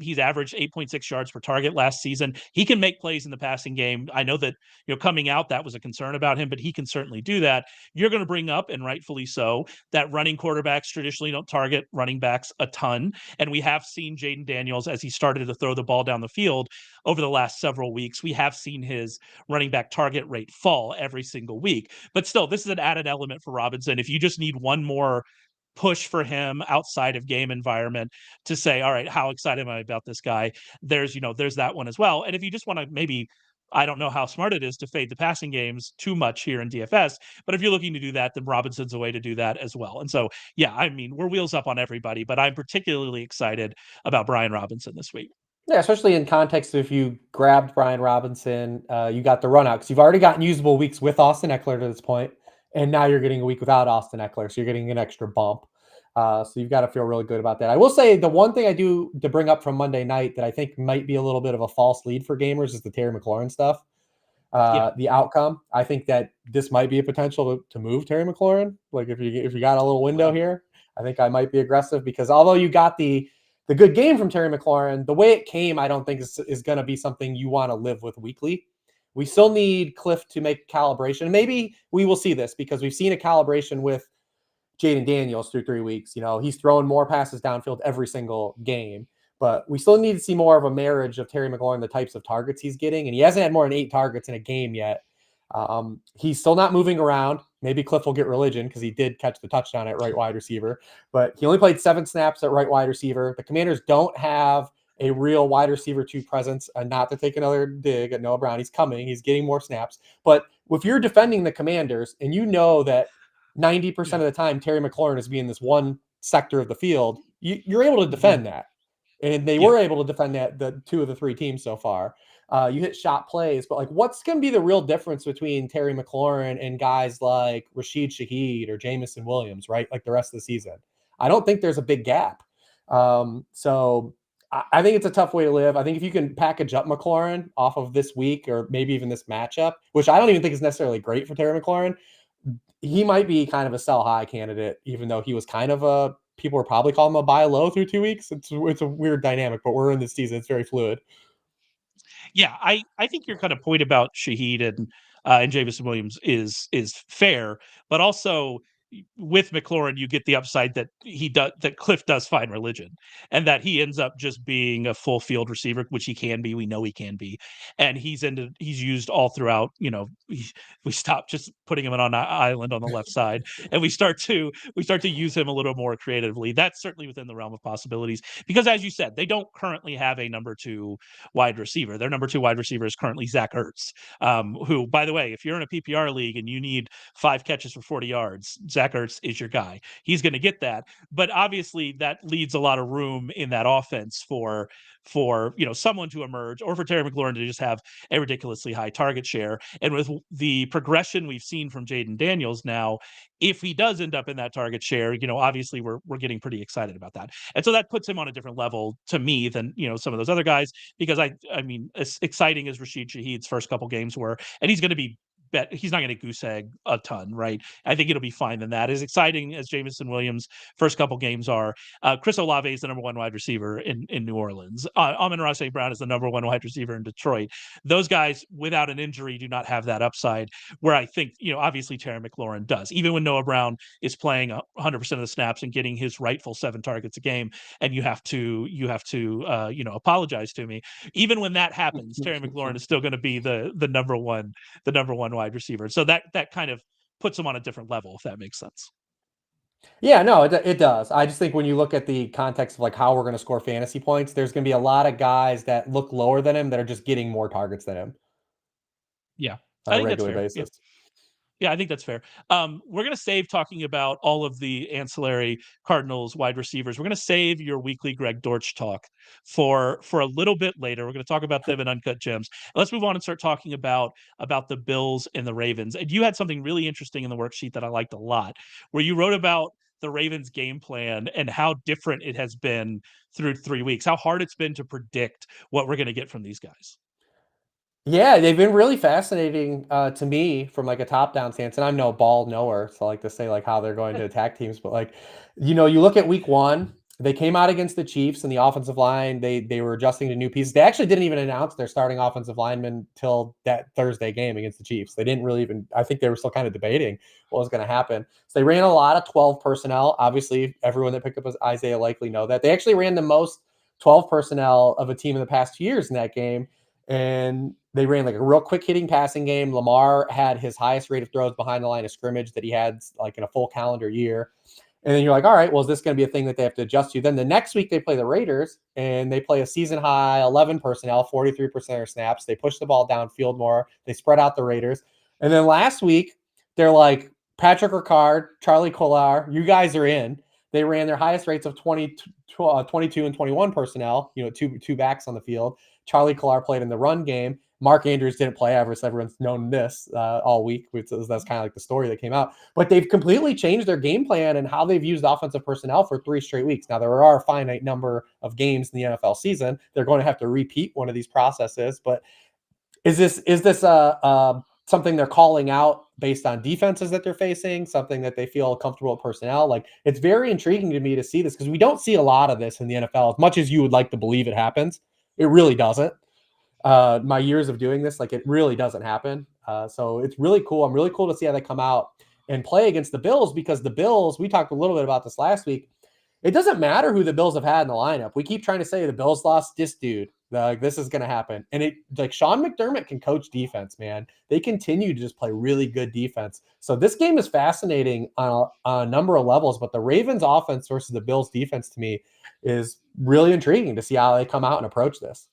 He's averaged 8.6 yards per target last season. He can make plays in the passing game. I know that, coming out, that was a concern about him, but he can certainly do that. You're going to bring up, and rightfully so, that running quarterbacks traditionally don't target running backs a ton. And we have seen Jayden Daniels, as he started to throw the ball down the field over the last several weeks, we have seen his running back target rate fall every single week. But still, this is an added element for Robinson. If you just need one more push for him outside of game environment to say, all right, how excited am I about this guy? There's that one as well. And if you just want to maybe, I don't know how smart it is to fade the passing games too much here in DFS, but if you're looking to do that, then Robinson's a way to do that as well. And so, yeah, I mean, we're wheels up on everybody, but I'm particularly excited about Brian Robinson this week. Yeah, especially in context, if you grabbed Brian Robinson, you got the run out because you've already gotten usable weeks with Austin Eckler to this point, and now you're getting a week without Austin Eckler, so you're getting an extra bump. So you've got to feel really good about that. I will say the one thing I do to bring up from Monday night that I think might be a little bit of a false lead for gamers is the Terry McLaurin stuff. The outcome. I think that this might be a potential to move Terry McLaurin. Like if you got a little window here, I think I might be aggressive because although you got the good game from Terry McLaurin, the way it came, I don't think is going to be something you want to live with weekly. We still need Cliff to make calibration. Maybe we will see this because we've seen a calibration with Jayden Daniels through 3 weeks. He's throwing more passes downfield every single game, but we still need to see more of a marriage of Terry McLaurin, the types of targets he's getting. And he hasn't had more than 8 targets in a game yet. He's still not moving around. Maybe Cliff will get religion because he did catch the touchdown at right wide receiver, but he only played 7 snaps at right wide receiver. The Commanders don't have a real wide receiver 2 presence, and not to take another dig at Noah Brown. He's coming. He's getting more snaps. But if you're defending the Commanders and you know that 90% of the time Terry McLaurin is being this one sector of the field, you're able to defend that. And they were able to defend that, the 2 of the 3 teams so far. You hit shot plays, but like, what's going to be the real difference between Terry McLaurin and guys like Rashid Shaheed or Jamison Williams, right? Like the rest of the season. I don't think there's a big gap. So I think it's a tough way to live. I think if you can package up McLaurin off of this week or maybe even this matchup, which I don't even think is necessarily great for Terry McLaurin, he might be kind of a sell high candidate, even though he was kind of people were probably calling him a buy low through 2 weeks. It's a weird dynamic, but we're in this season. It's very fluid. Yeah, I think your kind of point about Shaheed and Jamison Williams is fair, but also with McLaurin, you get the upside that that Cliff does find religion, and that he ends up just being a full field receiver, which he can be. We know he can be, and he's used all throughout. We stop just putting him on an island on the left side, and we start to use him a little more creatively. That's certainly within the realm of possibilities because, as you said, they don't currently have a number 2 wide receiver. Their number 2 wide receiver is currently Zach Ertz, who, by the way, if you're in a PPR league and you need 5 catches for 40 yards. Zach Ertz is your guy. He's going to get that. But obviously that leaves a lot of room in that offense for someone to emerge or for Terry McLaurin to just have a ridiculously high target share. And with the progression we've seen from Jayden Daniels now, if he does end up in that target share, obviously we're getting pretty excited about that. And so that puts him on a different level to me than, some of those other guys, because I mean, as exciting as Rashid Shaheed's first couple games were, and he's going to be he's not going to goose egg a ton, right? I think it'll be fine than that. As exciting as Jamison Williams' first couple games are, Chris Olave is the number 1 wide receiver in New Orleans. Amon-Ra St. Brown is the number 1 wide receiver in Detroit. Those guys, without an injury, do not have that upside where I think, obviously Terry McLaurin does. Even when Noah Brown is playing 100% of the snaps and getting his rightful 7 targets a game, and you have to apologize to me. Even when that happens, Terry McLaurin is still going to be the number one wide receiver. So that kind of puts him on a different level, if that makes sense. Yeah, no, it does. I just think when you look at the context of like how we're going to score fantasy points, there's going to be a lot of guys that look lower than him that are just getting more targets than him. Yeah, On a regular basis. Yeah, I think that's fair. We're going to save talking about all of the ancillary Cardinals wide receivers. We're going to save your weekly Greg Dortch talk for a little bit later. We're going to talk about them in Uncut Gems. Let's move on and start talking about the Bills and the Ravens. And you had something really interesting in the worksheet that I liked a lot, where you wrote about the Ravens game plan and how different it has been through 3 weeks, how hard it's been to predict what we're going to get from these guys. Yeah, they've been really fascinating to me from like a top-down stance, and I'm no ball knower, so I like to say like how they're going to attack teams. But like, you look at week one, they came out against the Chiefs and the offensive line. They were adjusting to new pieces. They actually didn't even announce their starting offensive lineman till that Thursday game against the Chiefs. They didn't really even. I think they were still kind of debating what was going to happen. So they ran a lot of 12 personnel. Obviously, everyone that picked up Isaiah likely know that they actually ran the most 12 personnel of a team in the past 2 years in that game. And they ran like a real quick hitting passing game. Lamar had his highest rate of throws behind the line of scrimmage that he had like in a full calendar year. And then you're like, all right, well, is this going to be a thing that they have to adjust to? Then the next week they play the Raiders and they play a season high 11 personnel, 43% of snaps. They push the ball downfield more. They spread out the Raiders. And then last week they're like, Patrick Ricard, Charlie Kolar, you guys are in. They ran their highest rates of 22 and 21 personnel, two backs on the field. Charlie Kolar played in the run game. Mark Andrews didn't play. Everyone's known this all week. That's kind of like the story that came out. But they've completely changed their game plan and how they've used offensive personnel for 3 straight weeks. Now, there are a finite number of games in the NFL season. They're going to have to repeat one of these processes. But is this something they're calling out based on defenses that they're facing, something that they feel comfortable with personnel? Like, it's very intriguing to me to see this because we don't see a lot of this in the NFL. As much as you would like to believe it happens, it really doesn't. My years of doing this, like it really doesn't happen. So it's really cool. I'm really cool to see how they come out and play against the Bills because the Bills, we talked a little bit about this last week. It doesn't matter who the Bills have had in the lineup. We keep trying to say the Bills lost this dude. Like this is going to happen. And it like Sean McDermott can coach defense, man. They continue to just play really good defense. So this game is fascinating on a number of levels, but the Ravens offense versus the Bills defense to me is really intriguing to see how they come out and approach this.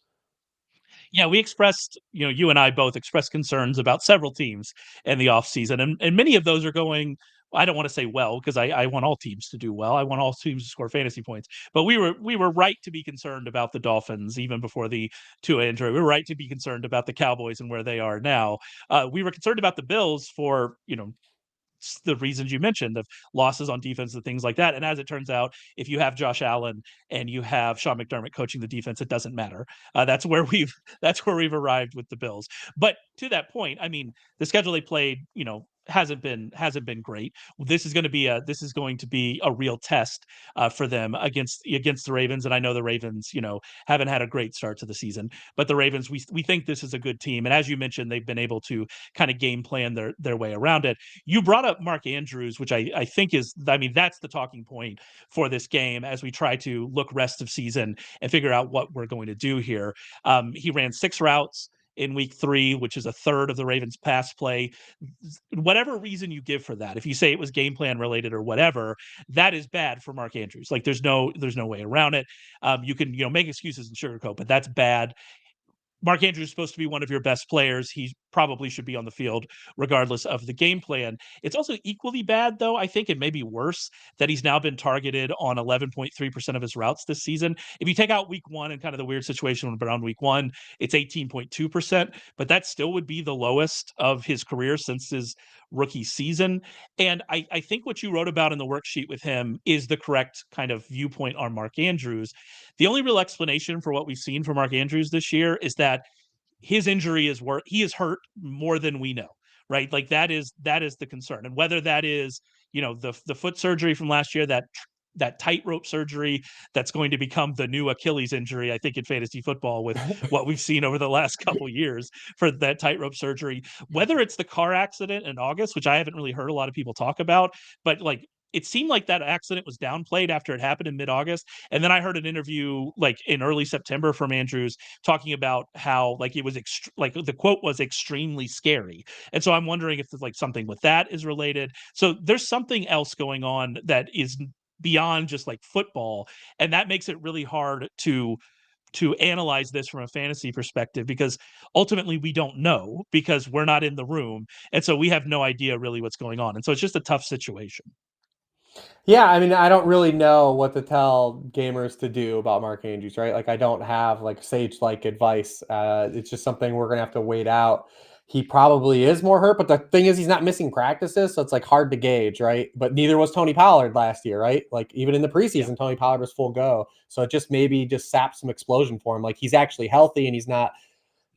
Yeah, we expressed, you and I both expressed concerns about several teams in the offseason, and many of those are going, I don't want to say well, because I want all teams to do well. I want all teams to score fantasy points. But we were right to be concerned about the Dolphins even before the Tua injury. We were right to be concerned about the Cowboys and where they are now. We were concerned about the Bills for, the reasons you mentioned of losses on defense and things like that. And as it turns out, if you have Josh Allen and you have Sean McDermott coaching the defense, it doesn't matter. That's where we've arrived with the Bills. But to that point, I mean, the schedule they played, hasn't been great. This is going to be a real test for them against the Ravens. And I know the Ravens, haven't had a great start to the season, but the Ravens, we think this is a good team. And as you mentioned, they've been able to kind of game plan their way around it. You brought up Mark Andrews, which I think that's the talking point for this game as we try to look rest of season and figure out what we're going to do here. He ran 6 routes in week 3, which is a third of the Ravens pass play. Whatever reason you give for that, if you say it was game plan related or whatever, that is bad for Mark Andrews. Like there's no way around it. You can, make excuses and sugarcoat, but that's bad. Mark Andrews is supposed to be one of your best players. He probably should be on the field regardless of the game plan. It's also equally bad, though, I think, it may be worse, that he's now been targeted on 11.3% of his routes this season. If you take out week 1 and kind of the weird situation around week 1, it's 18.2%, but that still would be the lowest of his career since his rookie season. And I think what you wrote about in the worksheet with him is the correct kind of viewpoint on Mark Andrews. The only real explanation for what we've seen from Mark Andrews this year is that his injury he is hurt more than we know, right? Like that is the concern. And whether that is, the foot surgery from last year, that tightrope surgery that's going to become the new Achilles injury, I think, in fantasy football with what we've seen over the last couple years for that tightrope surgery, whether it's the car accident in August, which I haven't really heard a lot of people talk about, but like it seemed like that accident was downplayed after it happened in mid-August. And then I heard an interview like in early September from Andrews talking about how like it was like the quote was extremely scary. And so I'm wondering if like something with that is related. So there's something else going on that is beyond just like football, and that makes it really hard to analyze this from a fantasy perspective, because ultimately we don't know, because we're not in the room, and so we have no idea really what's going on, and so it's just a tough situation. Yeah, I mean, I don't really know what to tell gamers to do about Mark Andrews, right? Like, I don't have like sage-like advice. It's just something we're gonna have to wait out. He probably is more hurt, but the thing is, he's not missing practices, so it's like hard to gauge, right? But neither was Tony Pollard last year, right? Like even in the preseason, Yeah. Tony Pollard was full go, so it just maybe just sapped some explosion for him. Like he's actually healthy and he's not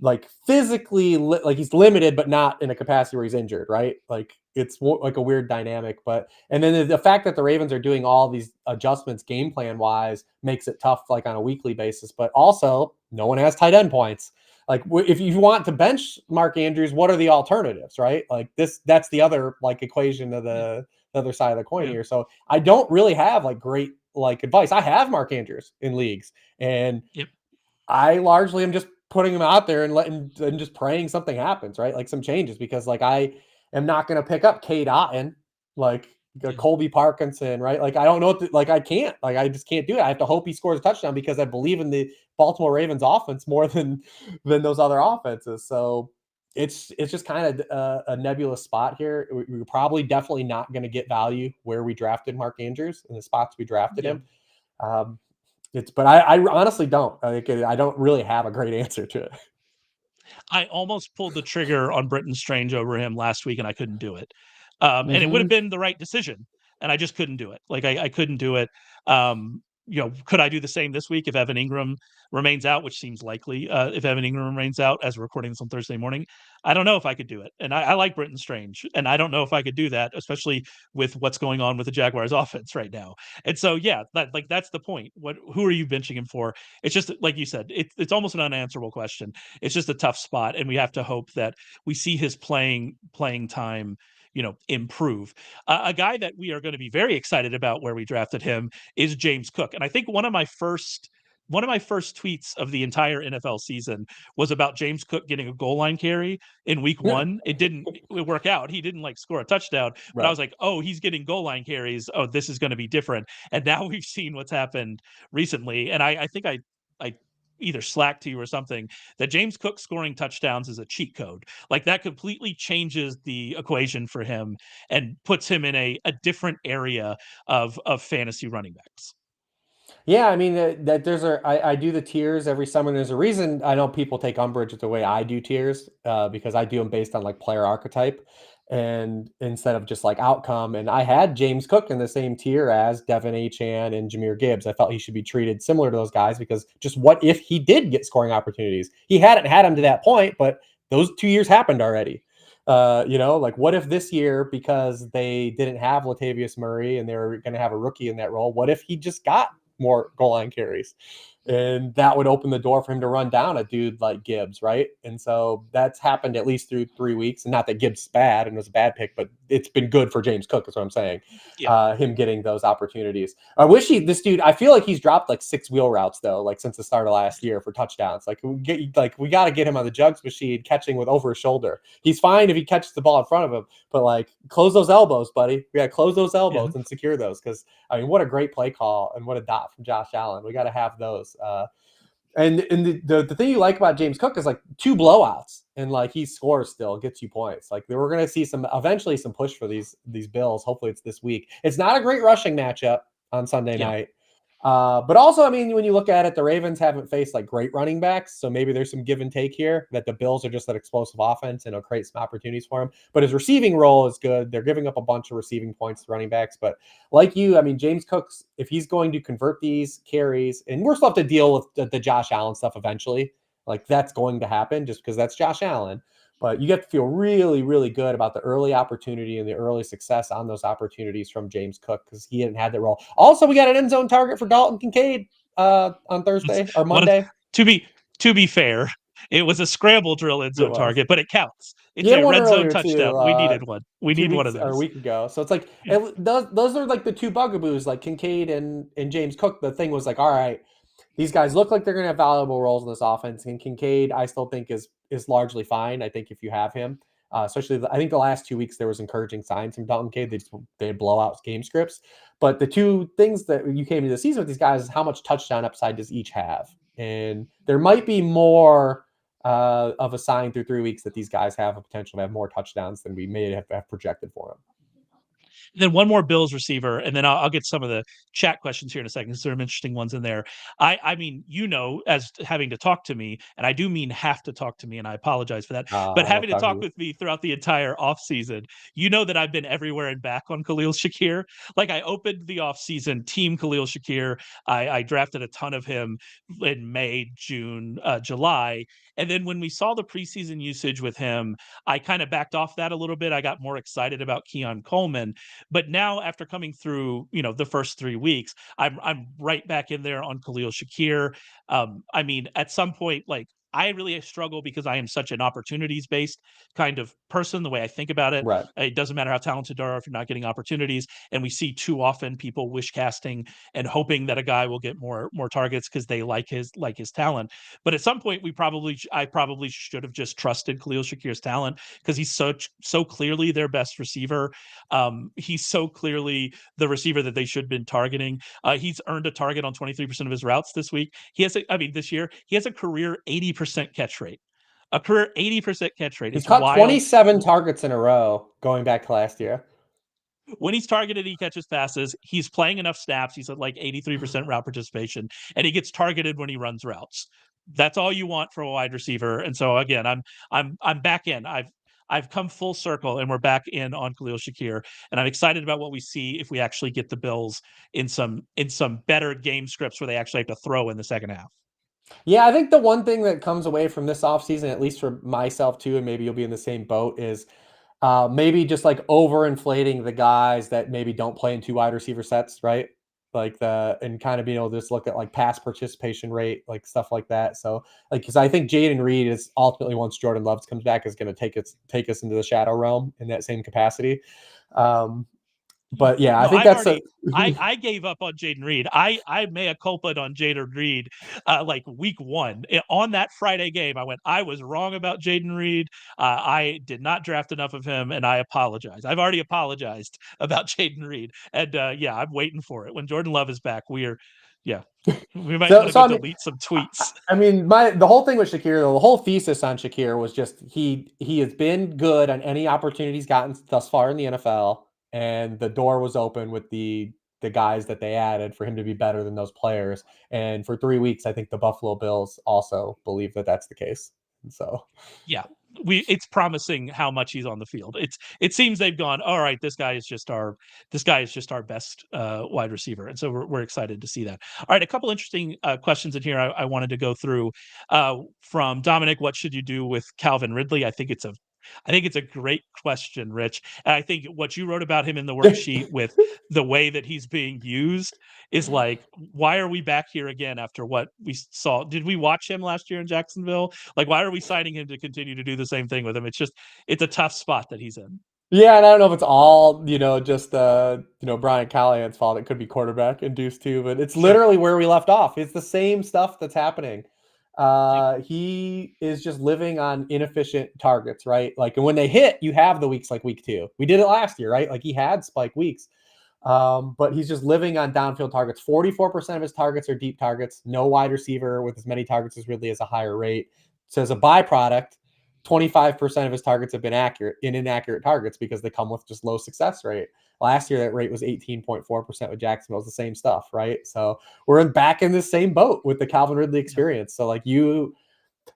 like physically like he's limited, but not in a capacity where he's injured, right? Like it's like a weird dynamic. But and then the fact that the Ravens are doing all these adjustments game plan wise makes it tough, like on a weekly basis. But also, no one has tight end points. Like if you want to bench Mark Andrews, what are the alternatives, right? Like that's the other like equation of the other side of the coin here. So I don't really have like great like advice. I have Mark Andrews in leagues, and Yep. I largely am just putting him out there and letting and just praying something happens, right? Like some changes, because like I am not going to pick up Cade Otton, like Colby Parkinson, right? Like I don't know what like I can't, like I just can't do it. I have to hope he scores a touchdown because I believe in the Baltimore Ravens offense more than those other offenses. So it's just kind of a nebulous spot here. We're probably definitely not going to get value where we drafted Mark Andrews in the spots we drafted him. But I honestly don't. I don't really have a great answer to it. I almost pulled the trigger on Britton Strange over him last week, and I couldn't do it. And it would have been the right decision, and I just couldn't do it. Like I couldn't do it. Could I do the same this week if Evan Ingram remains out, which seems likely? If Evan Ingram remains out, as we're recording this on Thursday morning, I don't know if I could do it. And I like Britton Strange, and I don't know if I could do that, especially with what's going on with the Jaguars' offense right now. And so, yeah, that's the point. Who are you benching him for? It's just like you said, it's almost an unanswerable question. It's just a tough spot, and we have to hope that we see his playing time improve. A guy that we are going to be very excited about where we drafted him is James Cook. And I think one of my first tweets of the entire NFL season was about James Cook getting a goal line carry in week 1. It didn't work out. He didn't like score a touchdown, but I was like, oh, he's getting goal line carries. Oh, this is going to be different. And now we've seen what's happened recently. And I think I either slack to you or something, that James Cook scoring touchdowns is a cheat code. Like that completely changes the equation for him and puts him in a different area of fantasy running backs. Yeah, I mean that I do the tiers every summer. There's a reason I know people take umbrage with the way I do tiers, because I do them based on like player archetype and instead of just like outcome. And I had James Cook in the same tier as Devin Achane and Jahmyr Gibbs. I felt he should be treated similar to those guys because just what if he did get scoring opportunities? He hadn't had him to that point, but those 2 years happened already. Like what if this year, because they didn't have Latavius Murray and they were going to have a rookie in that role, what if he just got more goal line carries? And that would open the door for him to run down a dude like Gibbs, right? And so that's happened at least through 3 weeks. And not that Gibbs is bad and was a bad pick, but it's been good for James Cook, is what I'm saying. Yeah. Him getting those opportunities. I wish this dude, I feel like he's dropped like 6 wheel routes though, like since the start of last year for touchdowns. Like we got to get him on the jugs machine catching with over his shoulder. He's fine if he catches the ball in front of him, but like close those elbows, buddy. We got to close those elbows and secure those. Cause I mean, what a great play call and what a dot from Josh Allen. We got to have those. And the thing you like about James Cook is like 2 blowouts and like he scores still, gets you points. Like we're going to see eventually some push for these Bills. Hopefully it's this week. It's not a great rushing matchup on Sunday night. But also, I mean, when you look at it, the Ravens haven't faced like great running backs. So maybe there's some give and take here that the Bills are just that explosive offense and it'll create some opportunities for him. But his receiving role is good. They're giving up a bunch of receiving points to running backs. But like you, I mean, James Cook's, if he's going to convert these carries, and we're still have to deal with the Josh Allen stuff eventually, like that's going to happen just because that's Josh Allen. But you get to feel really, really good about the early opportunity and the early success on those opportunities from James Cook because he hadn't had that role. Also, we got an end zone target for Dalton Kincaid on Thursday or Monday. To be fair, it was a scramble drill end zone target, but it counts. It's a red zone touchdown. We needed one. We need one of those. Or a week ago. So it's like those are like the 2 bugaboos, like Kincaid and James Cook. The thing was like, all right, these guys look like they're going to have valuable roles in this offense. And Kincaid, I still think is largely fine. I think if you have him, especially I think the last 2 weeks there was encouraging signs from Dalton Kincaid. They blow out game scripts. But the 2 things that you came into the season with these guys is how much touchdown upside does each have. And there might be more of a sign through 3 weeks that these guys have a potential to have more touchdowns than we may have projected for them. And then one more Bills receiver, and then I'll get some of the chat questions here in a second, because there are some interesting ones in there. I mean, as having to talk to me, and I do mean have to talk to me, and I apologize for that, but I love having to talking to talk you. with me throughout the entire offseason, that I've been everywhere and back on Khalil Shakir. Like, I opened the offseason team Khalil Shakir. I drafted a ton of him in May, June, July. And then when we saw the preseason usage with him, I kind of backed off that a little bit. I got more excited about Keon Coleman. But now, after coming through, the first 3 weeks, I'm right back in there on Khalil Shakir. I mean, at some point, like, I really struggle because I am such an opportunities-based kind of person, the way I think about it. Right. It doesn't matter how talented you are if you're not getting opportunities. And we see too often people wish casting and hoping that a guy will get more targets because they like his talent. But at some point, I probably should have just trusted Khalil Shakir's talent, because he's so clearly their best receiver. He's so clearly the receiver that they should have been targeting. He's earned a target on 23% of his routes this week. This year, he has a career 80% catch rate. A career 80% catch rate. He's It's caught wild. 27 targets in a row going back to last year. When he's targeted, he catches passes. He's playing enough snaps. He's at like 83% route participation, and he gets targeted when he runs routes. That's all you want for a wide receiver. And so again, I'm back in. I've come full circle, and we're back in on Khalil Shakir, and I'm excited about what we see if we actually get the Bills in some better game scripts where they actually have to throw in the second half. Yeah, I think the one thing that comes away from this offseason, at least for myself too, and maybe you'll be in the same boat, is maybe just like overinflating the guys that maybe don't play in 2 wide receiver sets, right? And kind of being able to just look at like pass participation rate, like stuff like that. So because I think Jayden Reed is ultimately, once Jordan Love comes back, is going to take us into the shadow realm in that same capacity. But yeah, I think that's I gave up on Jayden Reed. I mea culpa'd on Jayden Reed like week 1. On that Friday game, I was wrong about Jayden Reed. I did not draft enough of him, and I apologize. I've already apologized about Jayden Reed. And I'm waiting for it. When Jordan Love is back, we might want to go delete some tweets. I mean, the whole thing with Shakir, though, the whole thesis on Shakir was just he has been good on any opportunity he's gotten thus far in the NFL, and the door was open with the guys that they added for him to be better than those players. And for 3 weeks, I think the Buffalo Bills also believe that that's the case. And so, yeah, it's promising how much he's on the field. It seems they've gone, all right, this guy is just our best wide receiver, and so we're excited to see that. All right, a couple interesting questions in here I wanted to go through from Dominic. What should you do with Calvin Ridley? I think it's a great question, Rich. And I think what you wrote about him in the worksheet with the way that he's being used is like, why are we back here again after what we saw? Did we watch him last year in Jacksonville? Like, why are we signing him to continue to do the same thing with him? It's a tough spot that he's in. yeah, and I don't know if it's all, just Brian Callahan's fault. It could be quarterback induced too, but it's Sure. literally where we left off. It's the same stuff that's happening. He is just living on inefficient targets, right? Like, and when they hit, you have the weeks like week 2. We did it last year, right? Like, he had spike weeks. But he's just living on downfield targets. 44% of his targets are deep targets. No wide receiver with as many targets as Ridley has a higher rate. So as a byproduct, 25% of his targets have been inaccurate targets because they come with just low success rate. Last year, that rate was 18.4% with Jacksonville. It's the same stuff, right? So we're back in the same boat with the Calvin Ridley experience. So like, you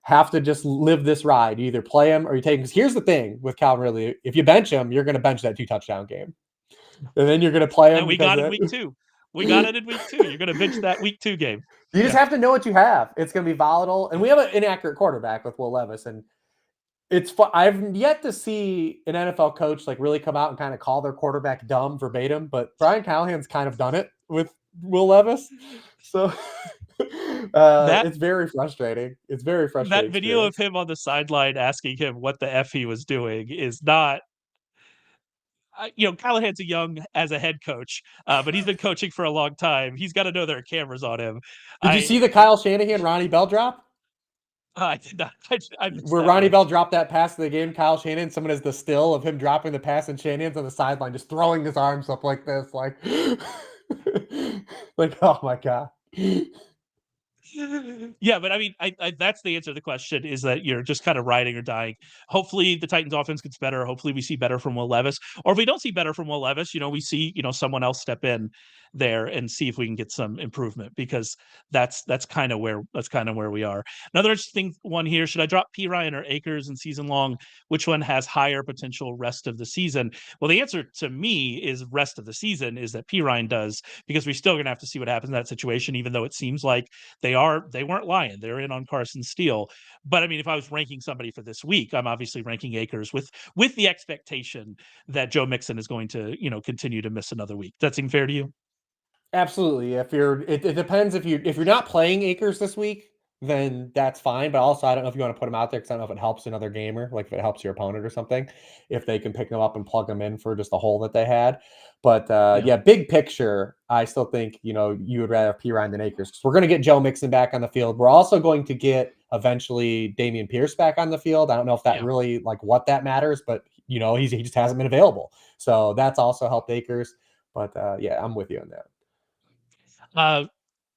have to just live this ride. You either play him or you take him. Because here's the thing with Calvin Ridley: if you bench him, you're going to bench that 2 touchdown game, and then you're going to play him. And we got it in week 2. We got it in week 2. You're going to bench that week 2 game. You just have to know what you have. It's going to be volatile, and we have an inaccurate quarterback with Will Levis, and I've yet to see an NFL coach like really come out and kind of call their quarterback dumb verbatim, but Brian Callahan's kind of done it with Will Levis. So it's very frustrating. It's very frustrating. That video of him on the sideline asking him what the F he was doing is not. Callahan's as a head coach, but he's been coaching for a long time. He's got to know there are cameras on him. Did you see the Kyle Shanahan, Ronnie Bell drop? I did not. Where Ronnie Bell dropped that pass to the game, Kyle Shanahan, someone has the still of him dropping the pass, and Shanahan's on the sideline just throwing his arms up like this, like, like, oh my God. Yeah, but I mean, that's the answer to the question, is that you're just kind of riding or dying. Hopefully the Titans offense gets better. Hopefully we see better from Will Levis. Or if we don't see better from Will Levis, we see, someone else step in there and see if we can get some improvement, because that's kind of where we are. Another interesting one here: should I drop P Ryan or Akers in season long? Which one has higher potential rest of the season? Well, the answer to me is rest of the season is that P Ryan does, because we're still gonna have to see what happens in that situation, even though it seems like they weren't lying. They're in on Carson Steele. But I mean, if I was ranking somebody for this week, I'm obviously ranking Akers with the expectation that Joe Mixon is going to, continue to miss another week. Does that seem fair to you? Absolutely. It depends if you're not playing Akers this week, then that's fine. But also, I don't know if you want to put him out there, because I don't know if it helps another gamer, like if it helps your opponent or something, if they can pick them up and plug them in for just a hole that they had. But yeah, big picture, I still think you would rather have P Ryan than Akers, because we're going to get Joe Mixon back on the field. We're also going to get eventually Dameon Pierce back on the field. I don't know if that really what that matters, but he just hasn't been available, so that's also helped Akers. But yeah, I'm with you on that.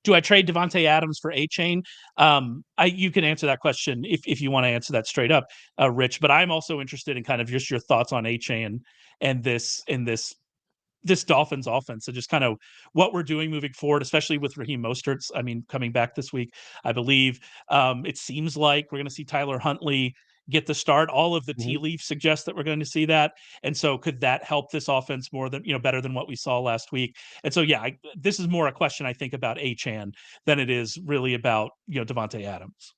Do I trade Devontae Adams for A-Chain? You can answer that question if you want to answer that straight up, Rich. But I'm also interested in kind of just your thoughts on A-Chain and this Dolphins offense, and just kind of what we're doing moving forward, especially with Raheem Mostert. I mean, coming back this week, I believe. It seems like we're going to see Tyler Huntley get the start. All of the tea leaves suggest that we're going to see that. And so could that help this offense more than, better than what we saw last week? And so, yeah, this is more a question, I think, about Achane than it is really about, Devontae Adams.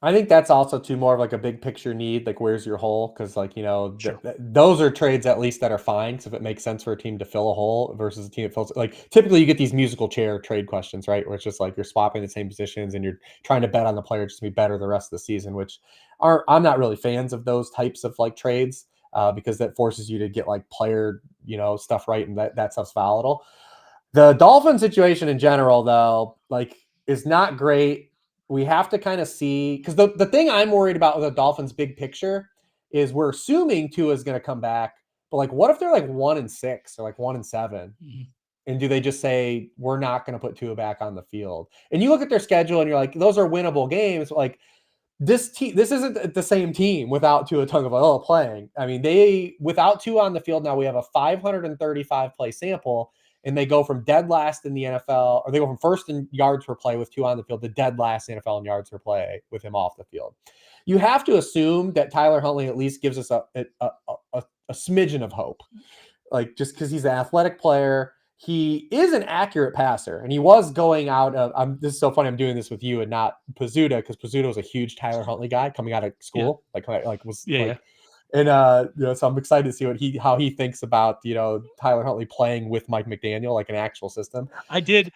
I think that's also too more of like a big picture need, like where's your hole? Because Sure. Those are trades at least that are fine. So if it makes sense for a team to fill a hole versus a team that fills, like typically you get these musical chair trade questions, right? Where it's just like you're swapping the same positions and you're trying to bet on the player just to be better the rest of the season, which I'm not really fans of those types of like trades because that forces you to get like player stuff right, and that stuff's volatile. The Dolphin situation in general, though, like is not great. We have to kind of see, because the thing I'm worried about with the Dolphins' big picture is we're assuming Tua is going to come back, but like, what if they're like 1-6 or like 1-7? Mm-hmm. And do they just say we're not going to put Tua back on the field? And you look at their schedule and you're like, those are winnable games. Like this isn't the same team without Tua Tagovailoa playing. I mean, without Tua on the field now, we have a 535 play sample, and they go from dead last in the NFL, or they go from first in yards per play with Tua on the field to dead last NFL in yards per play with him off the field. You have to assume that Tyler Huntley at least gives us a smidgen of hope, like just because he's an athletic player. He is an accurate passer, and he was going out of. This is so funny. I'm doing this with you and not Pizzuta, because Pizzuta was a huge Tyler Huntley guy coming out of school. And so I'm excited to see how he thinks about Tyler Huntley playing with Mike McDaniel, like an actual system. I did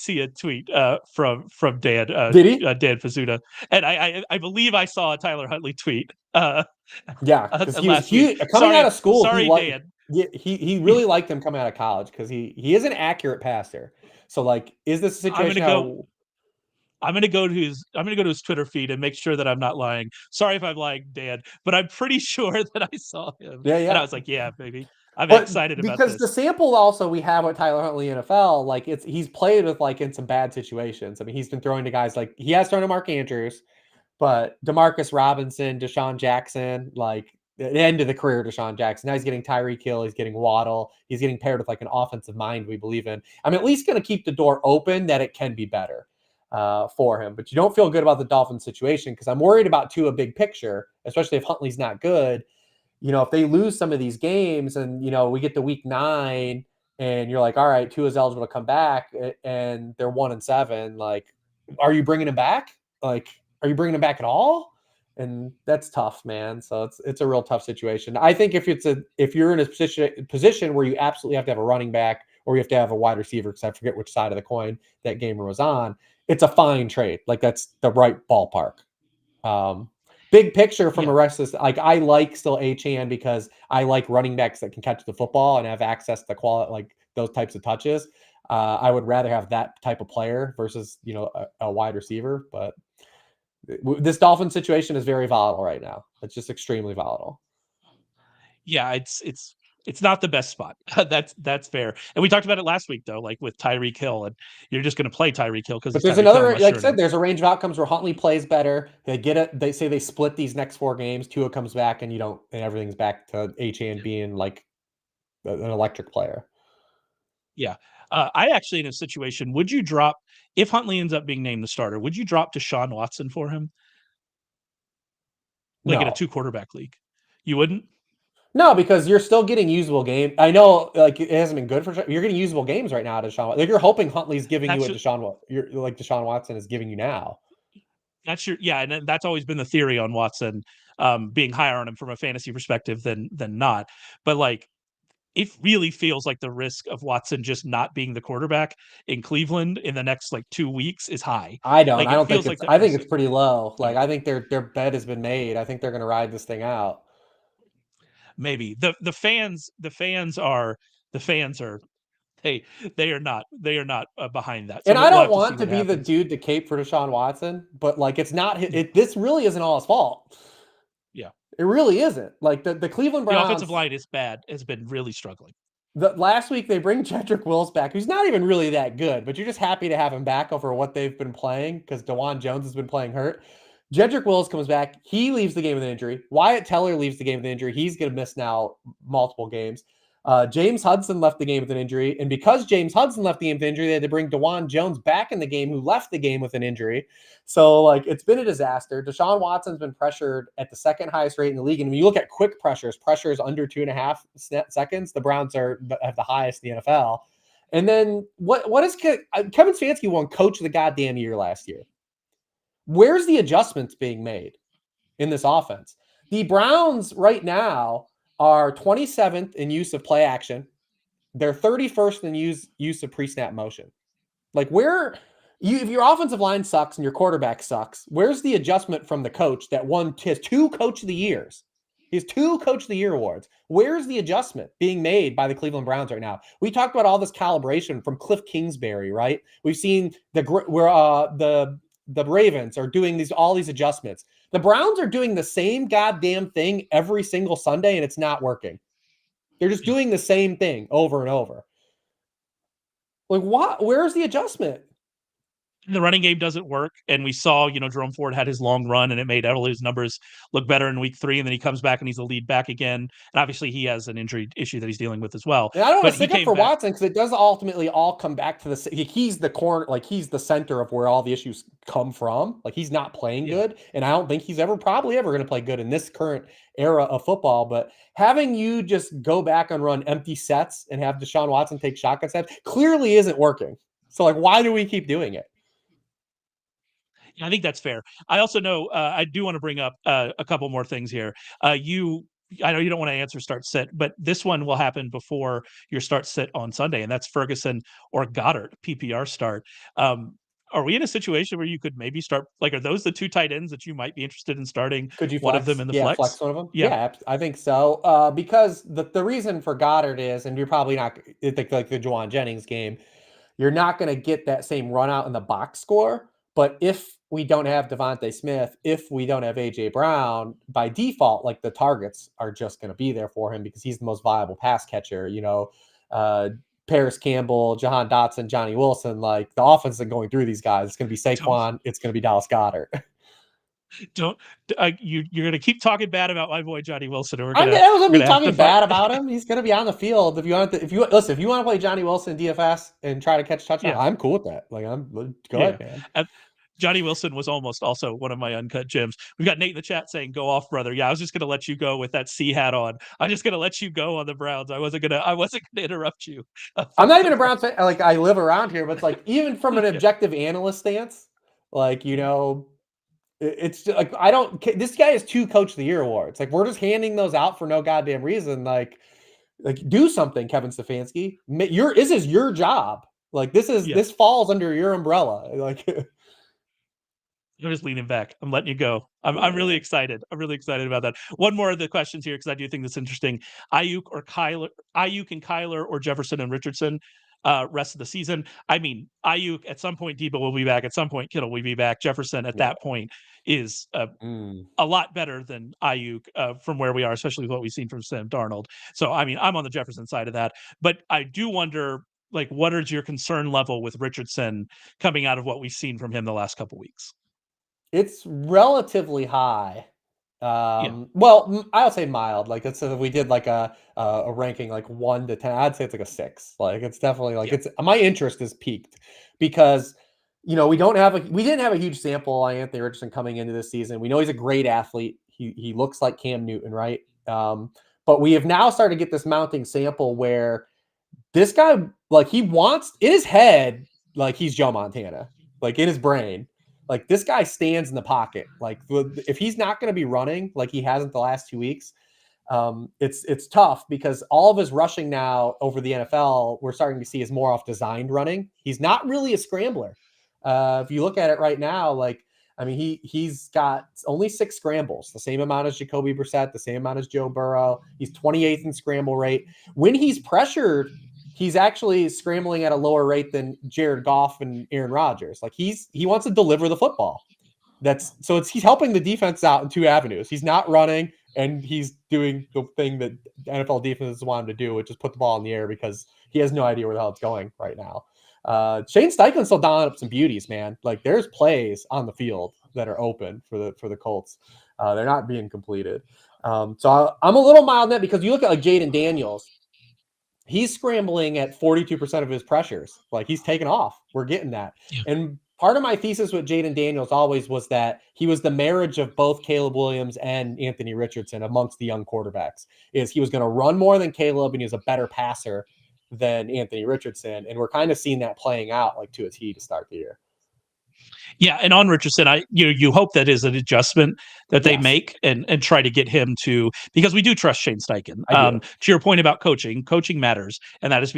see a tweet from Dan Did he? Dan Pizzuta, and I believe I saw a Tyler Huntley tweet. Yeah, because he was week. coming out of school. Sorry, Dan. He really liked him coming out of college because he is an accurate passer. So like, is this a situation I'm gonna go to his Twitter feed and make sure that I'm not lying. Sorry if I'm lying, Dan, but I'm pretty sure that I saw him. Yeah. And I was like, yeah, baby. I'm excited about this. Because the sample also we have with Tyler Huntley NFL, like he's played with like in some bad situations. I mean, he's been throwing to guys like he has thrown to Mark Andrews, but Demarcus Robinson, Deshaun Jackson, like the end of the career, Deshaun Jackson. Now he's getting Tyreek Hill, he's getting Waddle, he's getting paired with like an offensive mind we believe in. I'm at least going to keep the door open that it can be better for him. But you don't feel good about the Dolphins situation because I'm worried about Tua big picture, especially if Huntley's not good. If they lose some of these games and, we get to week 9 and you're like, all right, Tua's eligible to come back and they're 1-7, like, are you bringing him back? Like, are you bringing him back at all? And that's tough, man. So it's a real tough situation. I think if you're in a position where you absolutely have to have a running back or you have to have a wide receiver, because I forget which side of the coin that gamer was on, it's a fine trade. Like that's the right ballpark. Big picture from the rest of this, like I like still Achane because I like running backs that can catch the football and have access to quality, like those types of touches. I would rather have that type of player versus a wide receiver. But this Dolphin situation is very volatile right now. It's just extremely volatile. Yeah, it's It's not the best spot. That's fair. And we talked about it last week though, like with Tyreek Hill, and you're just going to play Tyreek Hill because But it's there's Tyreek Hill. another, like I said, there's a range of outcomes where Huntley plays better. They get it. They say they split these next 4 games. Tua comes back, and everything's back to HA being like an electric player. Yeah. I actually, in a situation, would you drop, if Huntley ends up being named the starter, would you drop Deshaun Watson for him? Like in a No. 2-quarterback league? You wouldn't? No, because you're still getting usable game. I know, like it hasn't been good for. You're getting usable games right now, Deshaun. Like you're hoping Huntley's giving you what Deshaun Watson is giving you now. That's and that's always been the theory on Watson, being higher on him from a fantasy perspective than not. But like, it really feels like the risk of Watson just not being the quarterback in Cleveland in the next like 2 weeks is high. I don't. Like, I don't think like I think it's pretty low. Like okay. I think their bet has been made. I think they're going to ride this thing out. Maybe the fans are they are not behind that. So And I don't we'll want to be the dude to cape for Deshaun Watson, but like it's not. This really isn't all his fault. Yeah, it really isn't. Like the Cleveland Browns, the offensive line is bad. Has been really struggling. Last week they bring Jedrick Wills back, who's not even really that good, but you're just happy to have him back over what they've been playing because Jauan Jones has been playing hurt. Jedrick Wills comes back. He leaves the game with an injury. Wyatt Teller leaves the game with an injury. He's going to miss now multiple games. James Hudson left the game with an injury. And because James Hudson left the game with an injury, they had to bring Jauan Jones back in the game, who left the game with an injury. So, like, it's been a disaster. Deshaun Watson's been pressured at the second highest rate in the league. And when you look at quick pressures under 2.5 seconds, the Browns have the highest in the NFL. And then what is Kevin Stefanski won coach of the goddamn year last year? Where's the adjustments being made in this offense? The Browns right now are 27th in use of play action. They're 31st in use of pre-snap motion. Like if your offensive line sucks and your quarterback sucks, where's the adjustment from the coach that has 2 coach of the years? He has 2 coach of the year awards. Where's the adjustment being made by the Cleveland Browns right now? We talked about all this calibration from Cliff Kingsbury, right? We've seen the Ravens are doing all these adjustments. The Browns are doing the same goddamn thing every single Sunday, and it's not working. They're just doing the same thing over and over. Like, what? Where's the adjustment? The running game doesn't work, and we saw, Jerome Ford had his long run, and it made all his numbers look better in week 3, and then he comes back and he's the lead back again. And obviously, he has an injury issue that he's dealing with as well. And I don't want to stick up for Watson because it does ultimately all come back to he's the corner, like he's the center of where all the issues come from. Like he's not playing good, and I don't think he's probably ever going to play good in this current era of football. But having you just go back and run empty sets and have Deshaun Watson take shotgun steps clearly isn't working. So, like, why do we keep doing it? I think that's fair. I also know I do want to bring up a couple more things here. I know you don't want to answer start sit, but this one will happen before your start sit on Sunday, and that's Ferguson or Goddard PPR start. Are we in a situation where you could maybe start? Like, are those the 2 tight ends that you might be interested in starting? Could you one of them in the flex? Flex one of them? Yeah, I think so. Because the reason for Goddard is, and you're probably not like the Jauan Jennings game, you're not going to get that same run out in the box score. But if we don't have Devontae Smith, if we don't have AJ Brown, by default, like the targets are just going to be there for him because he's the most viable pass catcher. Paris Campbell, Jahan Dotson, Johnny Wilson, like the offense is going through these guys. It's going to be Saquon. It's going to be Dallas Goedert. You're going to keep talking bad about my boy Johnny Wilson. I wasn't me talking bad about him. He's going to be on the field. If you want to play Johnny Wilson in DFS and try to catch touchdown, I'm cool with that. Like go ahead, man. Johnny Wilson was almost also one of my uncut gems. We've got Nate in the chat saying, "Go off, brother." Yeah, I was just going to let you go with that C hat on. I'm just going to let you go on the Browns. I wasn't going to interrupt you. I'm not even a Browns fan. Like, I live around here, but it's like, even from an objective analyst stance, like, it's like, this guy has 2 coach of the year awards. Like, we're just handing those out for no goddamn reason. Like do something, Kevin Stefanski. This is your job. Like, this falls under your umbrella. Like, I'm just leaning back. I'm letting you go. I'm really excited. I'm really excited about that. One more of the questions here, because I do think that's interesting. Ayuk and Kyler, or Jefferson and Richardson. rest of the season. I mean, Ayuk at some point, Debo will be back. At some point, Kittle will be back. Jefferson at that point is a lot better than Ayuk from where we are, especially with what we've seen from Sam Darnold. So, I mean, I'm on the Jefferson side of that. But I do wonder, like, what is your concern level with Richardson coming out of what we've seen from him the last couple weeks? It's relatively high. Well, I'll say mild. Like it's if we did like a ranking like 1 to 10, I'd say it's like a 6. Like it's definitely like it's my interest is peaked because we didn't have a huge sample on Anthony Richardson coming into this season. We know he's a great athlete. He looks like Cam Newton, right? But we have now started to get this mounting sample where this guy, like he wants in his head, like he's Joe Montana, like in his brain. Like this guy stands in the pocket. Like if he's not going to be running like he hasn't the last 2 weeks, it's tough because all of his rushing now over the NFL we're starting to see is more off designed running. He's not really a scrambler. If you look at it right now, like I mean he's got only 6 scrambles, the same amount as Jacoby Brissett, the same amount as Joe Burrow. He's 28th in scramble rate. When he's pressured, he's actually scrambling at a lower rate than Jared Goff and Aaron Rodgers. Like he wants to deliver the football. He's helping the defense out in 2 avenues. He's not running and he's doing the thing that NFL defenses want him to do, which is put the ball in the air because he has no idea where the hell it's going right now. Shane Steichen's still dialing up some beauties, man. Like there's plays on the field that are open for the Colts. They're not being completed. So I'm a little mild on that because you look at like Jaden Daniels. He's scrambling at 42% of his pressures. Like he's taken off. We're getting that. Yeah. And part of my thesis with Jaden Daniels always was that he was the marriage of both Caleb Williams and Anthony Richardson amongst the young quarterbacks. Is he was going to run more than Caleb and he was a better passer than Anthony Richardson. And we're kind of seeing that playing out like to a T to start the year. Yeah, and on Richardson, you hope that is an adjustment that they make and try to get him to, because we do trust Shane Steichen. To your point about coaching matters, and that has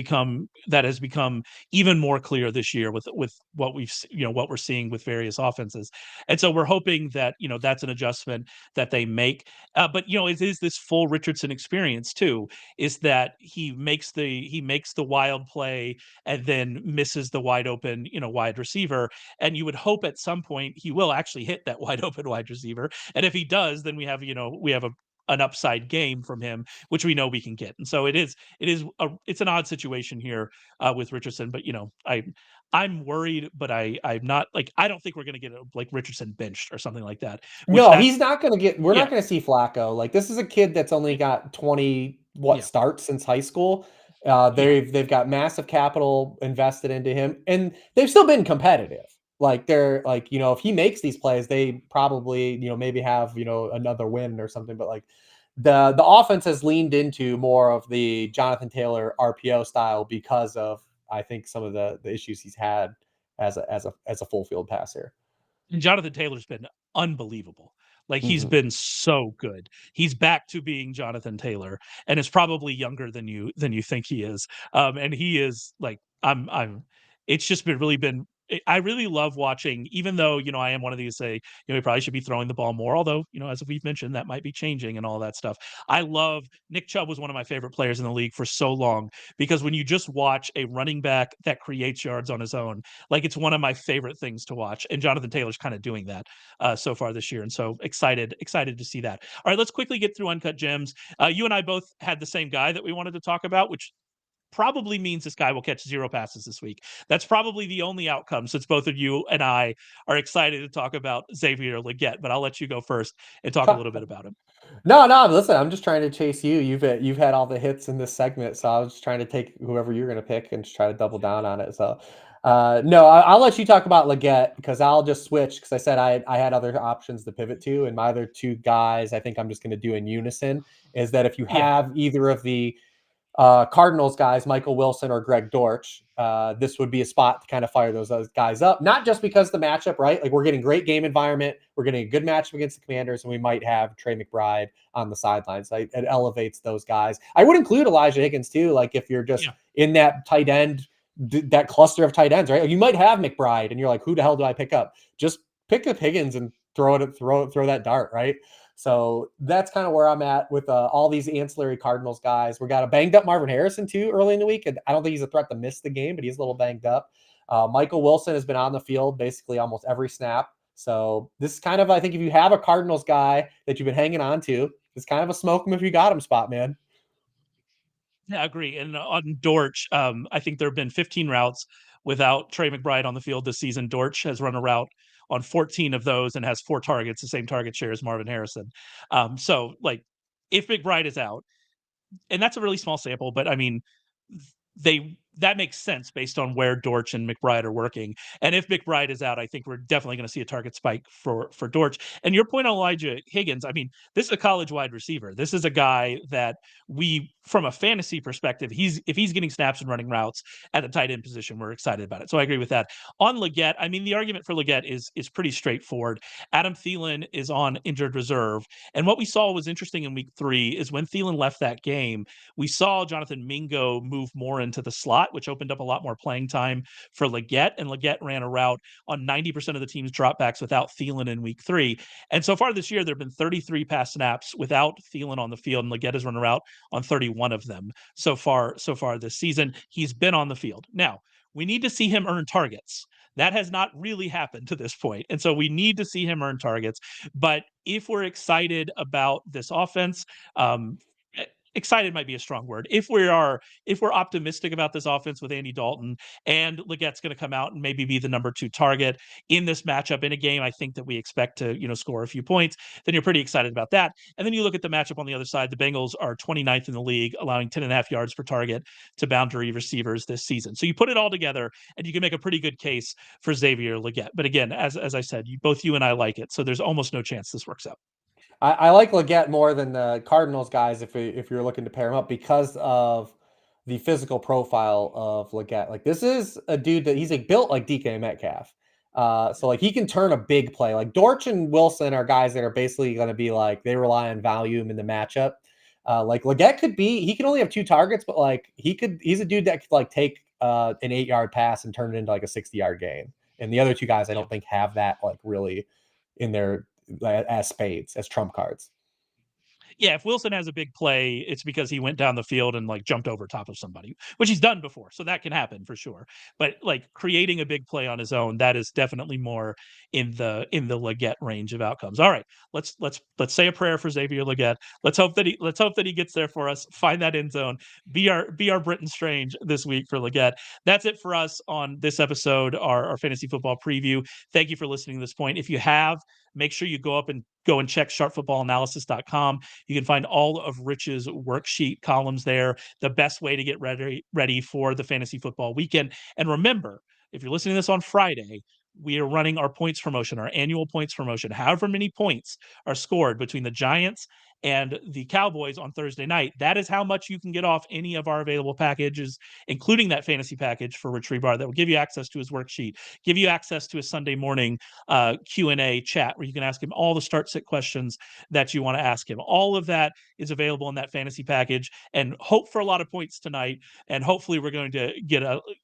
become even more clear this year with what what we're seeing with various offenses. And so we're hoping that that's an adjustment that they make. But it is this full Richardson experience too. Is that he makes the wild play and then misses the wide open wide receiver, and you would hope at some point he will actually hit that wide open wide receiver. And if he does, then we have an upside game from him, which we know we can get. And so it's an odd situation here with Richardson, but I'm worried, but I'm not like, I don't think we're going to get like Richardson benched or something like that. No, he's not going to get, we're not going to see Flacco. Like this is a kid that's only got 20 starts since high school. They've got massive capital invested into him and they've still been competitive. Like they're like, if he makes these plays, they probably, maybe have, another win or something. But like the offense has leaned into more of the Jonathan Taylor RPO style because of, I think, some of the issues he's had as a full field passer. And Jonathan Taylor's been unbelievable. Like he's been so good. He's back to being Jonathan Taylor and is probably younger than you think he is. And he is like, it's just been I really love watching, even though, I am one of these say, we probably should be throwing the ball more, although, as we've mentioned, that might be changing and all that stuff. I love Nick Chubb was one of my favorite players in the league for so long, because when you just watch a running back that creates yards on his own, like it's one of my favorite things to watch. And Jonathan Taylor's kind of doing that so far this year. And so excited to see that. All right, let's quickly get through Uncut Gems. You and I both had the same guy that we wanted to talk about, which probably means this guy will catch 0 passes this week. That's probably the only outcome, since both of you and I are excited to talk about Xavier Legette. But I'll let you go first and talk a little bit about him. No, listen, I'm just trying to chase you. You've had all the hits in this segment, so I was just trying to take whoever you're going to pick and just try to double down on it. So, no, I'll let you talk about Legette because I'll just switch, because I said I had other options to pivot to, and my other 2 guys I think I'm just going to do in unison is that if you have either of the Cardinals guys, Michael Wilson or Greg Dortch, this would be a spot to kind of fire those guys up. Not just because the matchup, right? Like we're getting great game environment. We're getting a good matchup against the Commanders, and we might have Trey McBride on the sidelines. It elevates those guys. I would include Elijah Higgins too. Like if you're just in that tight end, that cluster of tight ends, right? You might have McBride and you're like, who the hell do I pick up? Just pick up Higgins and throw that dart, right? So that's kind of where I'm at with all these ancillary Cardinals guys. We got a banged up Marvin Harrison too early in the week, and I don't think he's a threat to miss the game, but he's a little banged up. Michael Wilson has been on the field basically almost every snap. So this is kind of, I think, if you have a Cardinals guy that you've been hanging on to, it's kind of a smoke him if you got him spot, man. Yeah, I agree. And on Dortch, I think there have been 15 routes without Trey McBride on the field this season. Dortch has run a route on 14 of those and has 4 targets, the same target share as Marvin Harrison. So, like, if McBride is out, and that's a really small sample, but I mean, that makes sense based on where Dortch and McBride are working. And if McBride is out, I think we're definitely going to see a target spike for Dortch. And your point on Elijah Higgins, I mean, this is a college wide receiver. This is a guy that we, from a fantasy perspective, if he's getting snaps and running routes at the tight end position, we're excited about it. So I agree with that. On Legette, I mean, the argument for Legette is pretty straightforward. Adam Thielen is on injured reserve. And what we saw was interesting in week 3 is when Thielen left that game, we saw Jonathan Mingo move more into the slot, which opened up a lot more playing time for Legette. And Legette ran a route on 90% of the team's dropbacks without Thielen in week 3. And so far this year, there have been 33 pass snaps without Thielen on the field, and Legette has run a route on 31 of them so far this season. He's been on the field. Now, we need to see him earn targets. That has not really happened to this point. And so we need to see him earn targets. But if we're excited about this offense, excited might be a strong word. If we're optimistic about this offense with Andy Dalton, and Legette's going to come out and maybe be the number 2 target in this matchup in a game, I think that we expect to, score a few points, then you're pretty excited about that. And then you look at the matchup on the other side. The Bengals are 29th in the league, allowing 10.5 yards per target to boundary receivers this season. So you put it all together and you can make a pretty good case for Xavier Legette. But again, as I said, both you and I like it. So there's almost no chance this works out. I like Legette more than the Cardinals guys if you're looking to pair him up because of the physical profile of Legette. Like, this is a dude that he's like built like DK Metcalf. So like he can turn a big play. Like Dortch and Wilson are guys that are basically going to be like, they rely on volume in the matchup. Like Legette he can only have 2 targets, but like he's a dude that could like take an 8-yard pass and turn it into like a 60-yard gain. And the other 2 guys I don't think have that like really in their as spades, as trump cards. Yeah, if Wilson has a big play, it's because he went down the field and like jumped over top of somebody, which he's done before. So that can happen for sure. But like creating a big play on his own, that is definitely more in the Legette range of outcomes. All right, let's say a prayer for Xavier Legette. Let's hope that he gets there for us. Find that end zone. Be our Britton Strange this week for Legette. That's it for us on this episode, our fantasy football preview. Thank you for listening to this point. If you have, make sure you go and check sharpfootballanalysis.com. You can find all of Rich's worksheet columns there, the best way to get ready for the fantasy football weekend. And remember, if you're listening to this on Friday, we are running our points promotion, our annual points promotion. However many points are scored between the Giants and the Cowboys on Thursday night, that is how much you can get off any of our available packages, including that fantasy package for Rich Hribar that will give you access to his worksheet, give you access to a Sunday morning Q&A chat where you can ask him all the start-sit questions that you want to ask him. All of that is available in that fantasy package, and hope for a lot of points tonight. And hopefully we're going to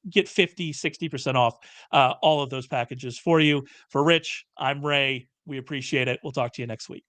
get 50, 60% off all of those packages for you. For Rich, I'm Ray. We appreciate it. We'll talk to you next week.